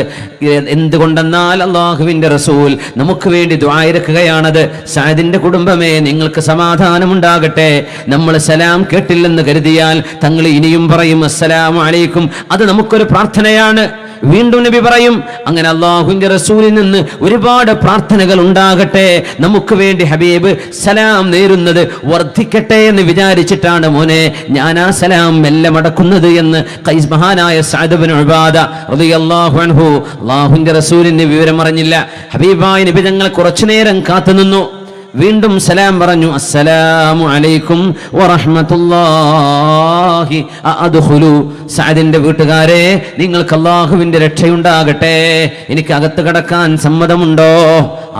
എന്തുകൊണ്ടെന്നാൽ അല്ലാഹുവിന്റെ റസൂൽ നമുക്ക് വേണ്ടി ദുആ ഇറക്കുകയാണത്. സഅദിന്റെ കുടുംബമേ, നിങ്ങൾക്ക് സമാധാനമുണ്ടാകട്ടെ. നമ്മൾ സലാം കേട്ടില്ലെന്ന് കരുതിയാൽ തങ്ങൾ ഇനിയും പറയും അസ്സലാമു അലൈക്കും. അത് നമുക്കൊരു പ്രാർത്ഥനയാണ്. വീണ്ടും നബി പറയും, അങ്ങനെ അല്ലാഹുവിന്റെ റസൂലിൽ നിന്ന് ഒരുപാട് പ്രാർത്ഥനകൾ ഉണ്ടാകട്ടെ, നമുക്ക് വേണ്ടി ഹബീബ് സലാം നേരുന്നത് വർദ്ധിക്കട്ടെ എന്ന് വിചാരിച്ചിട്ടാണ് മോനെ ഞാൻ ആ സലാം മെല്ലെ മടക്കുന്നത് എന്ന് ഖൈസ് മഹാനായ സഅദ് ഇബ്നു ഉബാദ റളിയല്ലാഹു അൻഹു അല്ലാഹുവിന്റെ റസൂലിന് വിവരം അറിഞ്ഞില്ല. ഹബീബായ നബി തങ്ങൾ കുറച്ചു നേരം കാത്തുനിന്നു. വീണ്ടും സലാം പറഞ്ഞു, അസ്സലാമു അലൈക്കും വറഹ്മത്തുള്ളാഹി അദ്ഖുലു. സഅദിന്റെ വീട്ടുകാരെ, നിങ്ങൾക്ക് അല്ലാഹുവിന്റെ രക്ഷയുണ്ടാകട്ടെ. എനിക്ക് അകത്ത് കടക്കാൻ സമ്മതമുണ്ടോ?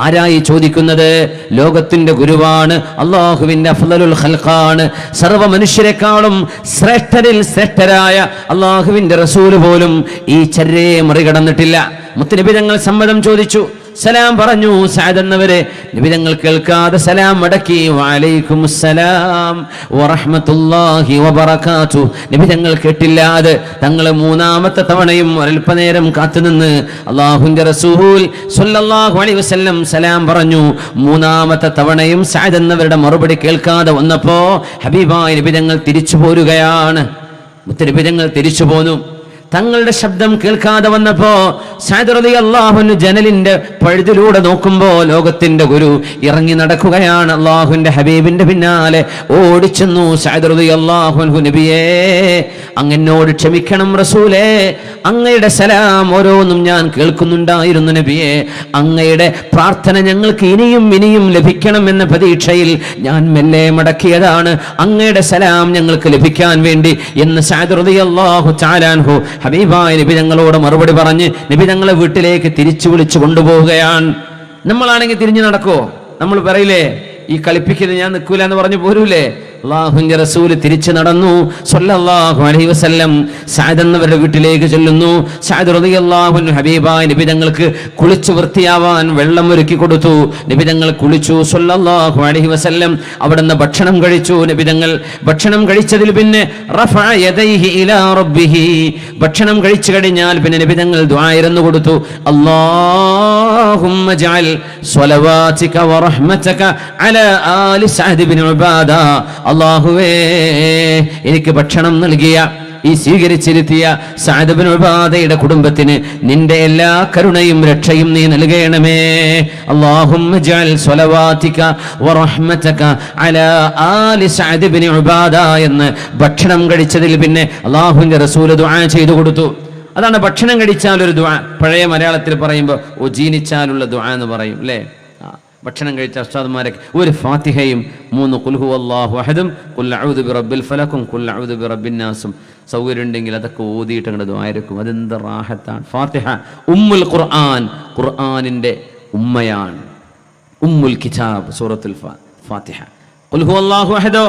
ആരായി ചോദിക്കുന്നത്? ലോകത്തിന്റെ ഗുരുവാണ്, അല്ലാഹുവിന്റെ അഫ്ളലുൽ ഖൽഖാണ്. സർവ്വ മനുഷ്യരെക്കാളും ശ്രേഷ്ഠരിൽ ശ്രേഷ്ഠരായ അല്ലാഹുവിന്റെ റസൂൽ പോലും ഈ ചര്യയെ മറികടന്നിട്ടില്ല. മുത്തുനബി തങ്ങൾ സമ്മതം ചോദിച്ചു, സലാം പറഞ്ഞു. സഅദ് എന്നവരെ നബി തങ്ങൾ കേൾക്കാതെ സലാം മടക്കി. വഅലൈക്കുമുസ്സലാം വറഹ്മത്തുള്ളാഹി വബറകാതു. നബി തങ്ങൾ കേട്ടില്ലാതെ തങ്ങൾ മൂന്നാമത്തെ തവണയും ഒരൽപ്പനേരം കാത്തുനിന്ന് അല്ലാഹുവിന്റെ റസൂൽ സ്വല്ലല്ലാഹു അലൈഹി വസല്ലം സലാം പറഞ്ഞു. മൂന്നാമത്തെ തവണയും സഅദ് എന്നവരുടെ മറുപടി കേൾക്കാതെ വന്നപ്പോ ഹബീബായ നബി തങ്ങൾ തിരിച്ചു പോരുകയാണ്. മുത്തുനബി തങ്ങൾ തിരിച്ചു പോന്നു. തങ്ങളുടെ ശബ്ദം കേൾക്കാതെ വന്നപ്പോ സഅദ് റളിയല്ലാഹു അൻഹു ജനലിന്റെ പഴുതിലൂടെ നോക്കുമ്പോ ലോകത്തിന്റെ ഗുരു ഇറങ്ങി നടക്കുകയാണ്. അല്ലാഹുവിന്റെ ഹബീബിന്റെ പിന്നാലെ ഓടിച്ചെന്നു. സഅദ് റളിയല്ലാഹു അൻഹു, നബിയേ, അങ്ങനോട് ക്ഷമിക്കണം റസൂലേ, അങ്ങയുടെ സലാം ഓരോന്നും ഞാൻ കേൾക്കുന്നുണ്ടായിരുന്നു നബിയേ. അങ്ങയുടെ പ്രാർത്ഥന ഞങ്ങൾക്ക് ഇനിയും ഇനിയും ലഭിക്കണം എന്ന പ്രതീക്ഷയിൽ ഞാൻ മെല്ലെ മടക്കിയതാണ്. അങ്ങയുടെ സലാം ഞങ്ങൾക്ക് ലഭിക്കാൻ വേണ്ടി എന്ന് സഅദ് റളിയല്ലാഹു തആല അൻഹു ഹബീബായ നബി തങ്ങളോട് മറുപടി പറഞ്ഞ് നബി തങ്ങളെ വീട്ടിലേക്ക് തിരിച്ചു വിളിച്ചു കൊണ്ടുപോവുകയാണ്. നമ്മളാണെങ്കിൽ തിരിഞ്ഞു നടക്കോ? നമ്മൾ പറയില്ലേ, ഈ കളിപ്പിക്കുന്നത് ഞാൻ നിൽക്കൂല എന്ന് പറഞ്ഞു പോരൂലേ? അല്ലാഹുവിന്റെ റസൂൽ തിരിച്ചു നടന്നു സ്വല്ലല്ലാഹു അലൈഹി വസല്ലം. സഅദ് എന്നവരുടെ വീട്ടിലേക്ക് ചെല്ലുന്നു. സഅദ് റളിയല്ലാഹു അൻഹു ഹബീബായ നബി തങ്ങൾക്ക് കുളിച്ചു വൃത്തിയാവാൻ വെള്ളം ഒരുക്കി കൊടുത്തു. നബി തങ്ങൾ കുളിച്ചു സ്വല്ലല്ലാഹു അലൈഹി വസല്ലം. അവിടുന്ന് ഭക്ഷണം കഴിച്ചു. നബി തങ്ങൾ ഭക്ഷണം കഴിച്ചതിൽ പിന്നെ റഫഅ യദൈഹി ഇലാ റബ്ബിഹി. ഭക്ഷണം കഴിച്ചു കഴിഞ്ഞാൽ പിന്നെ നബി തങ്ങൾ ദുആ ഇറന്നു കൊടുത്തു. അല്ലാഹുമ്മ ജഅൽ സ്വലവാതിക വറഹ്മതക അലാ ആലി സഅദ് ഇബ്നു ഉബാദ. അല്ലാഹുവേ, എനിക്ക് ഭക്ഷണം നൽകിയ, ഈ സ്വീകരിച്ചിരുത്തിയ സഅദ് ഇബ്നു ഉബാദയുടെ കുടുംബത്തിന് നിന്റെ എല്ലാ കരുണയും രക്ഷയും നീ നൽകണമേ. അല്ലാഹുമ്മ ജഅൽ സ്വലവാതിക വറഹ്മതക അലാ ആലി സഅദ് ഇബ്നു ഉബാദ എന്ന് ഭക്ഷണം കഴിച്ചതിൽ പിന്നെ അല്ലാഹുവിന്റെ റസൂൽ ദുആ ചെയ്തു കൊടുത്തു. അതാണ് ഭക്ഷണം കഴിച്ചാൽ ഒരു ദുആ. പഴയ മലയാളത്തിൽ പറയുമ്പോൾ ജീനിച്ചാലുള്ള ദുആ എന്ന് പറയും അല്ലേ? ഭക്ഷണം കഴിച്ച ഉസ്താദുമാരൊക്കെ ഒരു ഫാത്തിഹയും 3 ഖുൽ ഹുവല്ലാഹു അഹദും ഖുൽ അഊദു ബിറബ്ബിൽ ഫലക്കും ഖുൽ അഊദു ബിറബ്ബിൻ നാസും സൗകര്യം ഉണ്ടെങ്കിൽ അതൊക്കെ ഓതിയിട്ട് അങ്ങോട്ട് ദുആയിരക്കും. അതെന്ത് റാഹത്താണ്. ഫാത്തിഹ ഉമ്മുൽ ഖുർആൻ, ഖുർആനിൻ്റെ ഉമ്മയാണ്. ഉമ്മുൽ കിതാബ് സൂറത്തുൽ ഫാത്തിഹ. ഖുൽ ഹുവല്ലാഹു അഹദ്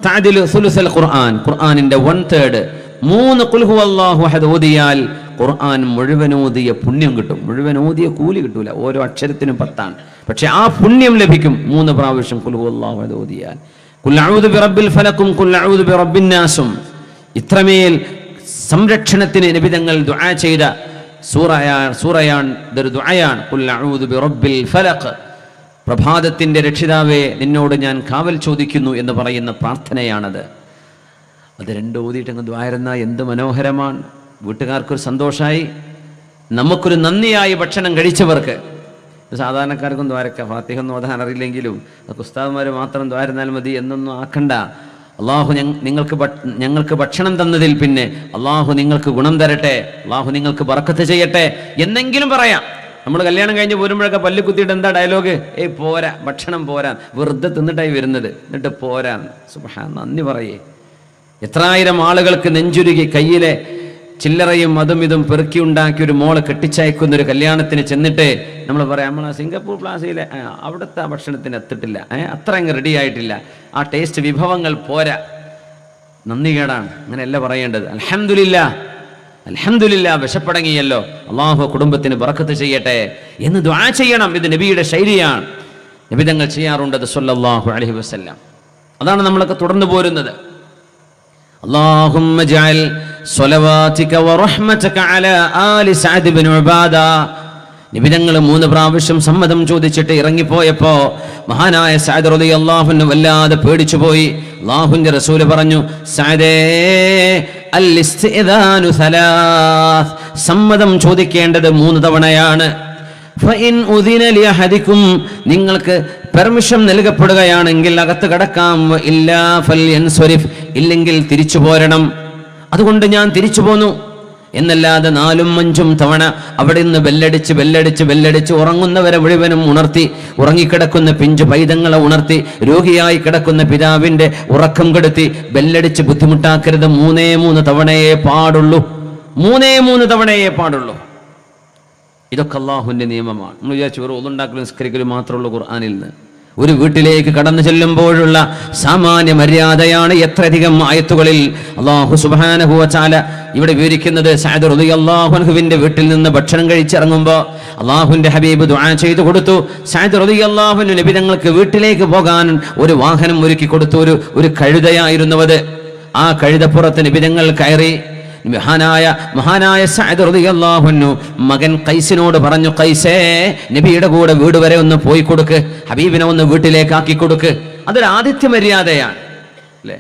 തഅദിലു സുലുസൽ ഖുർആൻ, ഖുർആനിൻ്റെ 1/3. 3 ഖുൽ ഹുവല്ലാഹു അഹദ് ഓതിയാൽ ഖുർആൻ മുഴുവൻ ഓതിയ പുണ്യം കിട്ടും. മുഴുവൻ ഓതിയ കൂലി കിട്ടൂല, ഓരോ അക്ഷരത്തിനും 10, പക്ഷെ ആ പുണ്യം ലഭിക്കും 3 പ്രാവശ്യം ഖുൽ ഹുവല്ലാഹു അഹദ് ഓതിയാൽ. ഖുൽ അഊദു ബിറബ്ബിൽ ഫലക്കും ഖുൽ അഊദു ബിറബ്ബിൻ നാസും. ഇത്രമേൽ സംരക്ഷണത്തിന് നബി തങ്ങൾ ദുആ ചെയ്ത സൂറയാണ്, ഇതൊരു ദുആയാണ്. ഖുൽ അഊദു ബിറബ്ബിൽ ഫലഖ്, പ്രഭാതത്തിൻ്റെ രക്ഷിതാവേ നിന്നോട് ഞാൻ കാവൽ ചോദിക്കുന്നു എന്ന് പറയുന്ന പ്രാർത്ഥനയാണത്. അത് 2 ഓതിയിട്ടങ്ങ് ദ്വാരുന്ന എന്ത് മനോഹരമാണ്. വീട്ടുകാർക്കൊരു സന്തോഷമായി, നമുക്കൊരു നന്ദിയായി ഭക്ഷണം കഴിച്ചവർക്ക്. സാധാരണക്കാർക്കും ദ്വാരക്ക, ഫാത്തിഹ ഒന്നും ഓതാൻ അറിയില്ലെങ്കിലും ഉസ്താദുമാർ മാത്രം ദ്വാരുന്നാൽ മതി എന്നൊന്നും ആക്കണ്ട. അള്ളാഹു ഞങ്ങൾക്ക് ഭക്ഷണം തന്നതിൽ പിന്നെ അള്ളാഹു നിങ്ങൾക്ക് ഗുണം തരട്ടെ, അള്ളാഹു നിങ്ങൾക്ക് ബറക്കത്ത് ചെയ്യട്ടെ എന്നെങ്കിലും പറയാം. നമ്മൾ കല്യാണം കഴിഞ്ഞ് പോരുമ്പോഴൊക്കെ പല്ല് കുത്തിയിട്ട് എന്താ ഡയലോഗ്? പോരാ, ഭക്ഷണം പോരാ, വെറുതെ തിന്നിട്ടായി വരുന്നത്, എന്നിട്ട് പോരാ. സുബ്ഹാൻ, നന്ദി പറയേ. എത്രായിരം ആളുകൾക്ക് നെഞ്ചുരുകി കയ്യിലെ ചില്ലറയും അതും ഇതും പെറുക്കി ഉണ്ടാക്കി ഒരു മോള് കെട്ടിച്ചയക്കുന്ന ഒരു കല്യാണത്തിന് ചെന്നിട്ട് നമ്മൾ പറയാം, നമ്മൾ സിംഗപ്പൂർ പ്ലാസയിലെ അവിടുത്തെ ഭക്ഷണത്തിന് എത്തിട്ടില്ല, അത്ര അങ്ങ് റെഡി ആയിട്ടില്ല, ആ ടേസ്റ്റ് വിഭവങ്ങൾ പോരാ. നന്ദികേടാണ്, അങ്ങനെയല്ല പറയേണ്ടത്. അൽഹംദുലില്ലാ വിശപ്പടങ്ങിയല്ലോ, അള്ളാഹു കുടുംബത്തിന് ബറക്കത്ത് ചെയ്യട്ടെ എന്ന് ദുആ ചെയ്യണം. ഇത് നബിയുടെ ശൈലിയാണ്, നബി തങ്ങൾ ചെയ്യാറുണ്ടത് സല്ലല്ലാഹു അലൈഹി വസല്ലം. അതാണ് നമ്മളൊക്കെ തുടർന്നു പോരുന്നത്. اللهم اجعل صلواتك ورحمتك على آل سعد بن عبادة. നബി തങ്ങൾ 3 പ്രാവശ്യം സമ്മതം ചോദിച്ചിട്ട് ഇറങ്ങിപ്പോയപ്പോ മഹാനായ സഅദ് റളിയല്ലാഹു അൻഹു വല്ലാതെ പേടിച്ചു പോയി. അല്ലാഹുവിന്റെ റസൂൽ പറഞ്ഞു, സഅദേ അൽ ഇസ്തിദാനു 3, സമ്മതം ചോദിക്കേണ്ടത് 3 തവണയാണ്. ഫഇൻ ഉദിന ലിഅഹദികും, നിങ്ങൾക്ക് പെർമിഷൻ നൽകപ്പെടുകയാണെങ്കിൽ അകത്ത് കടക്കാം. ഇല്ലാ ഫൽയൻസരിഫ്, ഇല്ലെങ്കിൽ തിരിച്ചു പോരണം. അതുകൊണ്ട് ഞാൻ തിരിച്ചു പോന്നു എന്നല്ലാതെ 4ഉം 5ഉം തവണ അവിടെ നിന്ന് ബെല്ലടിച്ച് ഉറങ്ങുന്നവരെ മുഴുവനും ഉണർത്തി, ഉറങ്ങിക്കിടക്കുന്ന പിഞ്ചു പൈതങ്ങളെ ഉണർത്തി, രോഗിയായി കിടക്കുന്ന പിതാവിന്റെ ഉറക്കം കെടുത്തി ബെല്ലടിച്ച് ബുദ്ധിമുട്ടാക്കരുത്. 3 തവണയേ പാടുള്ളൂ. 3 തവണയേ പാടുള്ളൂ. ഇതൊക്കെ അള്ളാഹുവിന്റെ നിയമമാണ്. നമ്മൾ വിചാരിച്ചു വെറും ഒന്നുണ്ടാക്കലും നിസ്കരിക്കലും മാത്രമേ ഉള്ളൂ ഖുർആനിൽ നിന്ന്. ഒരു വീട്ടിലേക്ക് കടന്നു ചെല്ലുമ്പോഴുള്ള സാമാന്യ മര്യാദയാണ് എത്രയധികം ആയത്തുകളിൽ അല്ലാഹു സുബ്ഹാനഹു വ തആല ഇവിടെ വിവരിക്കുന്നത്. സഅദ് റളിയല്ലാഹു അൻഹുവിന്റെ വീട്ടിൽ നിന്ന് ഭക്ഷണം കഴിച്ചിറങ്ങുമ്പോൾ അല്ലാഹുവിന്റെ ഹബീബ് ദുആ ചെയ്തു കൊടുത്തു. സഅദ് റളിയല്ലാഹു അൻഹു നബി തങ്ങൾക്ക് വീട്ടിലേക്ക് പോകാൻ ഒരു വാഹനം ഒരുക്കി കൊടുത്തു. ഒരു കഴുതയായിരുന്നു അത്. ആ കഴുതപ്പുറത്ത് നബി തങ്ങൾ കയറി. മഹാനായ സഅദ് റളിയല്ലാഹു അൻഹു മകൻ ഖൈസിനോട് പറഞ്ഞു, ഖൈസേ, നബിയുടെ കൂടെ വീട് വരെ ഒന്ന് പോയി കൊടുക്ക്, ഹബീബിനെ ഒന്ന് വീട്ടിലേക്ക് ആക്കി കൊടുക്ക്. അതൊരു ആതിഥ്യ മര്യാദയാണ് അല്ലേ.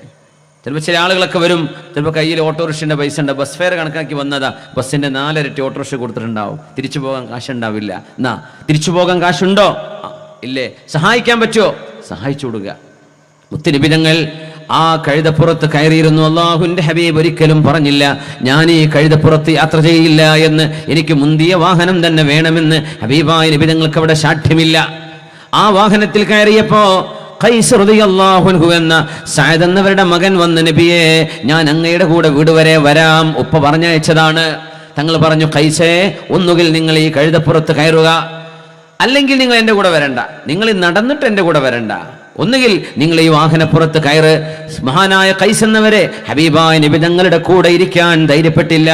ചിലപ്പോൾ ചില ആളുകളൊക്കെ വരും, ചിലപ്പോൾ കയ്യിൽ ഓട്ടോറിക്ഷൻ്റെ പൈസ ഉണ്ട്, ബസ് ഫെയർ കണക്കാക്കി വന്നതാ, ബസ്സിന്റെ 4 ഇരട്ടി ഓട്ടോറിക്ഷ കൊടുത്തിട്ടുണ്ടാവും, തിരിച്ചു പോകാൻ കാശുണ്ടാവില്ല. എന്നാ തിരിച്ചു പോകാൻ കാശുണ്ടോ? ഇല്ലേ. സഹായിക്കാൻ പറ്റുമോ? സഹായിച്ചു കൊടുക്കുക. മുത്തുനബി തങ്ങൾ ആ കഴുതപ്പുറത്ത് കയറിയിരുന്നു. അല്ലാഹുവിന്റെ ഹബീബ് ഒരിക്കലും പറഞ്ഞില്ല, ഞാൻ ഈ കഴുതപ്പുറത്ത് യാത്ര ചെയ്യില്ല എന്ന്, എനിക്ക് മുന്തിയ വാഹനം തന്നെ വേണമെന്ന് ഹബീബായ നബി തങ്ങൾക്ക് അവിടെ സാധ്യമില്ല. ആ വാഹനത്തിൽ കയറിയപ്പോ ഖൈസ് റളിയല്ലാഹു അൻഹു എന്ന സഅദ് എന്നവരുടെ മകൻ വന്ന്, നബിയെ, ഞാൻ അങ്ങയുടെ കൂടെ വീട് വരെ വരാം, ഉപ്പ പറഞ്ഞയച്ചതാണ്. തങ്ങൾ പറഞ്ഞു, ഖൈസേ, ഒന്നുകിൽ നിങ്ങൾ ഈ കഴുതപ്പുറത്ത് കയറുക, അല്ലെങ്കിൽ നിങ്ങൾ എൻ്റെ കൂടെ വരണ്ട, നിങ്ങൾ നടന്നിട്ട് എൻ്റെ കൂടെ വരണ്ട, ഒന്നുകിൽ നിങ്ങൾ ഈ വാഹനപ്പുറത്ത് കയറ്. മഹാനായ ഖൈസ് എന്നവരെ ഹബീബായ നബി തങ്ങളുടെ കൂടെ ഇരിക്കാൻ ധൈര്യപ്പെട്ടില്ല.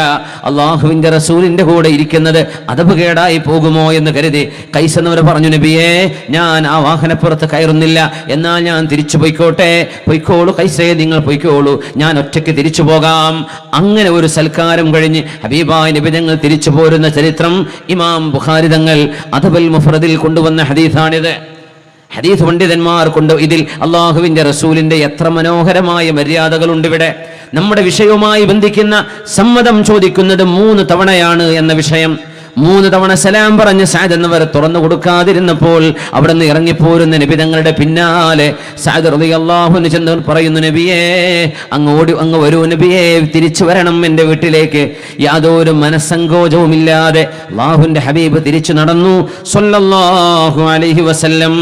അള്ളാഹുവിന്റെ റസൂലിന്റെ കൂടെ ഇരിക്കുന്നത് അദബുകേടായി പോകുമോ എന്ന് കരുതി ഖൈസ് എന്നവർ പറഞ്ഞു, നബിയെ, ഞാൻ ആ വാഹനപ്പുറത്ത് കയറുന്നില്ല, എന്നാൽ ഞാൻ തിരിച്ചു പോയിക്കോട്ടെ. പൊയ്ക്കോളൂ ഖൈസേ, നിങ്ങൾ പൊയ്ക്കോളൂ, ഞാൻ ഒറ്റയ്ക്ക് തിരിച്ചു പോകാം. അങ്ങനെ ഒരു സൽക്കാരം കഴിഞ്ഞ് ഹബീബായ നബി തങ്ങൾ തിരിച്ചു പോരുന്ന ചരിത്രം ഇമാം ബുഖാരി തങ്ങൾ അദബുൽ മുഫ്രദിൽ കൊണ്ടുവന്ന ഹദീസാണിത്. ഹദീസ് പണ്ഡിതന്മാർ കൊണ്ട് ഇതിൽ അള്ളാഹുവിന്റെ റസൂലിന്റെ എത്ര മനോഹരമായ മര്യാദകളുണ്ട് ഇവിടെ. നമ്മുടെ വിഷയവുമായി ബന്ധിക്കുന്ന സമ്മതം ചോദിക്കുന്നത് 3 തവണയാണ് എന്ന വിഷയം. 3 തവണ സലാം പറഞ്ഞ് സഅദ് എന്നവർ തുറന്നു കൊടുക്കാതിരുന്നപ്പോൾ അവിടെ നിന്ന് ഇറങ്ങിപ്പോരുന്ന നബി തങ്ങളുടെ പിന്നാലെ സഅദ് റളിയല്ലാഹു അൻഹു ചെന്ന് പറയുന്നു, നബിയേ അങ്ങ് വരൂ നബിയേ, തിരിച്ചു വരണം എൻ്റെ വീട്ടിലേക്ക്. യാതൊരു മനസ്സങ്കോചവുമില്ലാതെ അല്ലാഹുവിൻ്റെ ഹബീബ് തിരിച്ചു നടന്നു സ്വല്ലല്ലാഹു അലൈഹി വസല്ലം.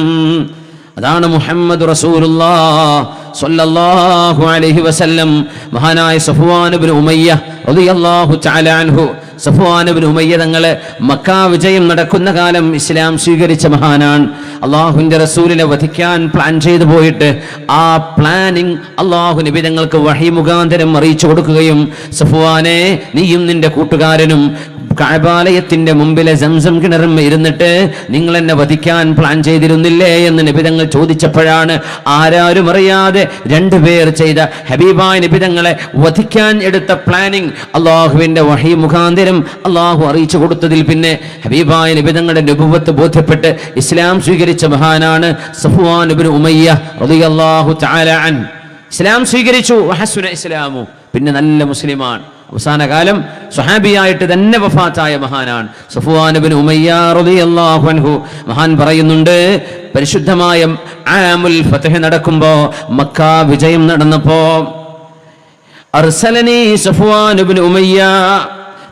അതാണ് മുഹമ്മദ് റസൂലുള്ളാഹ് സ്വല്ലല്ലാഹു അലൈഹി വസല്ലം. മഹാനായ സഫ്വാൻ ഇബ്നു ഉമയ്യ റളിയല്ലാഹു തആല അൻഹു, സഫ്വാൻ ഇബ്നു ഉമയ്യ തങ്ങളെ മക്ക വിജയം നടക്കുന്ന കാലം ഇസ്ലാം സ്വീകരിച്ച മഹാനാണ്. അള്ളാഹുവിൻ്റെ റസൂലിനെ വധിക്കാൻ പ്ലാൻ ചെയ്തു പോയിട്ട് ആ പ്ലാനിങ് അള്ളാഹു നബി തങ്ങൾക്ക് വഹി മുഖാന്തരം അറിയിച്ചു കൊടുക്കുകയും, സഫ്വാനെ നീയും നിന്റെ കൂട്ടുകാരനും കഅബാലയത്തിന്റെ മുമ്പിലെ സംസം കിണറും ഇരുന്നിട്ട് നിങ്ങൾ എന്നെ വധിക്കാൻ പ്ലാൻ ചെയ്തിരുന്നില്ലേ എന്ന് നബി തങ്ങൾ ചോദിച്ചപ്പോഴാണ് ആരാരും അറിയാതെ 2 പേർ ചെയ്ത ഹബീബായ നബി തങ്ങളെ വധിക്കാൻ എടുത്ത പ്ലാനിങ് അള്ളാഹുവിന്റെ വഹി മുഖാന്തരം അള്ളാഹു അറിയിച്ചു കൊടുത്തതിൽ പിന്നെ ഹബീബായ നബി തങ്ങളുടെ നബുവത്ത് ബോധ്യപ്പെട്ട് ഇസ്ലാം സ്വീകരിച്ച മഹാനാണ് സഫ്വാൻ ഇബ്നു ഉമയ്യ റളിയല്ലാഹു തആല അൻഹു. ഇസ്ലാം സ്വീകരിച്ചു, വഹസുന ഇസ്ലാമു, പിന്നെ നല്ല മുസ്ലിമാണ്. അവസാന കാലം സ്വഹാബിയായിട്ട് തന്നെ വഫാത്തായ മഹാനാണ് സഫ്വാൻ ഇബ്നു ഉമയ്യ റളിയല്ലാഹു അൻഹു. മഹാൻ പറയുന്നുണ്ട്, പരിശുദ്ധമായ ആമുൽ ഫത്ഹ് നടക്കുമ്പോ, മക്ക വിജയം നടന്നപ്പോ അർസലനി സഫ്വാൻ ഇബ്നു ഉമയ്യ,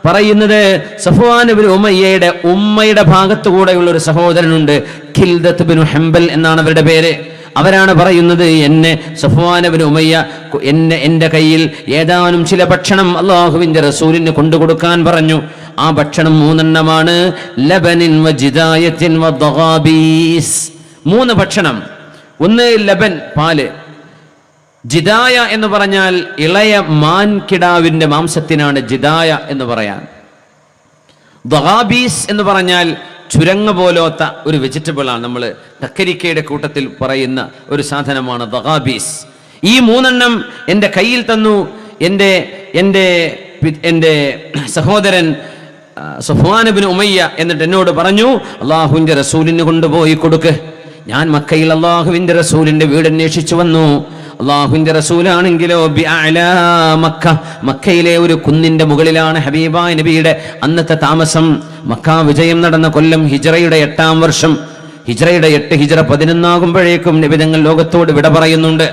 പറയുന്നത് സഫ്വാൻ ഇബ്നു ഉമയ്യയുടെ ഉമ്മയുടെ ഭാഗത്തുകൂടെയുള്ള ഒരു സഹോദരനുണ്ട്, ഖിൽദത്ത് ഇബ്നു ഹംബൽ എന്നാണ് അവരുടെ പേര്. അവരാണ് പറയുന്നത്, എന്നെ സഫ്വാൻ ഇബ്നു ഉമയ്യ എൻ്റെ കയ്യിൽ ഏതാനും ചില ഭക്ഷണം അള്ളാഹുവിൻ്റെ റസൂലിന് കൊണ്ടുകൊടുക്കാൻ പറഞ്ഞു. ആ ഭക്ഷണം 3 എണ്ണമാണ്. ലബനിൻ വജിദായത്തിൻ വദഗാബീസ്, 3 ഭക്ഷണം. ഒന്ന് ലബൻ, പാല്. ജിദായ എന്ന് പറഞ്ഞാൽ ഇളയ മാൻകിടാവിൻ്റെ മാംസത്തിനാണ് ജിദായ എന്ന് പറയാൻ. ദഗാബീസ് എന്ന് പറഞ്ഞാൽ ചുരങ്ങ പോലത്ത ഒരു വെജിറ്റബിൾ ആണ്. നമ്മൾ കക്കരിക്കയുടെ കൂട്ടത്തിൽ പറയുന്ന ഒരു സാധനമാണ് ദഗാബീസ്. ഈ 3 എണ്ണം എൻ്റെ കയ്യിൽ തന്നു എൻ്റെ സഹോദരൻ സഫ്വാൻ ഇബ്നു ഉമയ്യ. എന്നിട്ട് എന്നോട് പറഞ്ഞു, അള്ളാഹുവിൻ്റെ റസൂലിന് കൊണ്ടുപോയി കൊടുക്ക്. ഞാൻ മക്കയിൽ അള്ളാഹുവിൻ്റെ റസൂലിൻ്റെ വീട് അന്വേഷിച്ചു വന്നു. അള്ളാഹുവിൻ്റെ റസൂലാണെങ്കിലോ മക്കയിലെ ഒരു കുന്നിന്റെ മുകളിലാണ് ഹബീബായ നബിയുടെ അന്നത്തെ താമസം. മക്ക വിജയം നടന്ന കൊല്ലം ഹിജ്റയുടെ 8-ാം വർഷം. ഹിജ്റയുടെ 8, ഹിജ്റ 11 ആകുമ്പോഴേക്കും നബി തങ്ങൾ ലോകത്തോട് വിട പറയുന്നുണ്ട്.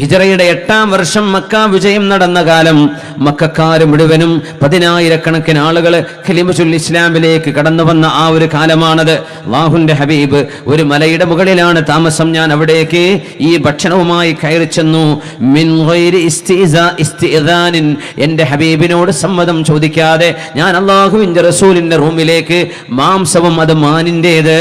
ഹിജ്റയുടെ 8-ാം വർഷം മക്ക വിജയം നടന്ന കാലം. മക്കക്കാർ മുഴുവനും 10,000-കണക്കിന് ആളുകൾ കലിമ ചൊല്ലി ഇസ്ലാമിലേക്ക് കടന്നു വന്ന ആ ഒരു കാലമാണത്. അല്ലാഹുവിന്റെ ഹബീബ് ഒരു മലയുടെ മുകളിലാണ് താമസം. ഞാൻ അവിടേക്ക് ഈ ഭക്ഷണവുമായി കയറി ചെന്നു. മിൻ ഗൈരി ഇസ്തിഇദാനിൻ, എൻ്റെ ഹബീബിനോട് സമ്മതം ചോദിക്കാതെ ഞാൻ അല്ലാഹുവിന്റെ റസൂലിന്റെ റൂമിലേക്ക്, മാംസവും അത് മാനിൻ്റേത്,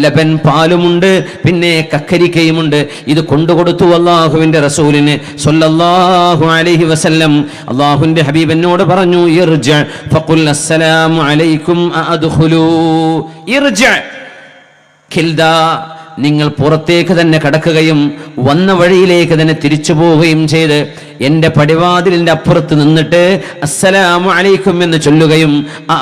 ലബൻ പാലുമുണ്ട്, പിന്നെ കക്കരിക്കയുമുണ്ട്, ഇത് കൊണ്ടുകൊടുത്തു അല്ലാഹുവിന്റെ റസൂലിന് സ്വല്ലല്ലാഹു അലൈഹി വസല്ലം. അല്ലാഹുവിന്റെ ഹബീബ് എന്നോട് പറഞ്ഞു, ഇർജ ഫഖുൽ അസ്സലാമു അലൈക്കും അദ്ഖുലൂ. ഇർജ ഖിൽദ, നിങ്ങൾ പുറത്തേക്ക് തന്നെ കടക്കുകയും വന്ന വഴിയിലേക്ക് തന്നെ തിരിച്ചു പോവുകയും ചെയ്ത് എൻ്റെ പടിവാതിലിൻ്റെ അപ്പുറത്ത് നിന്നിട്ട് അസ്സലാമു അലൈക്കും എന്ന് ചൊല്ലുകയും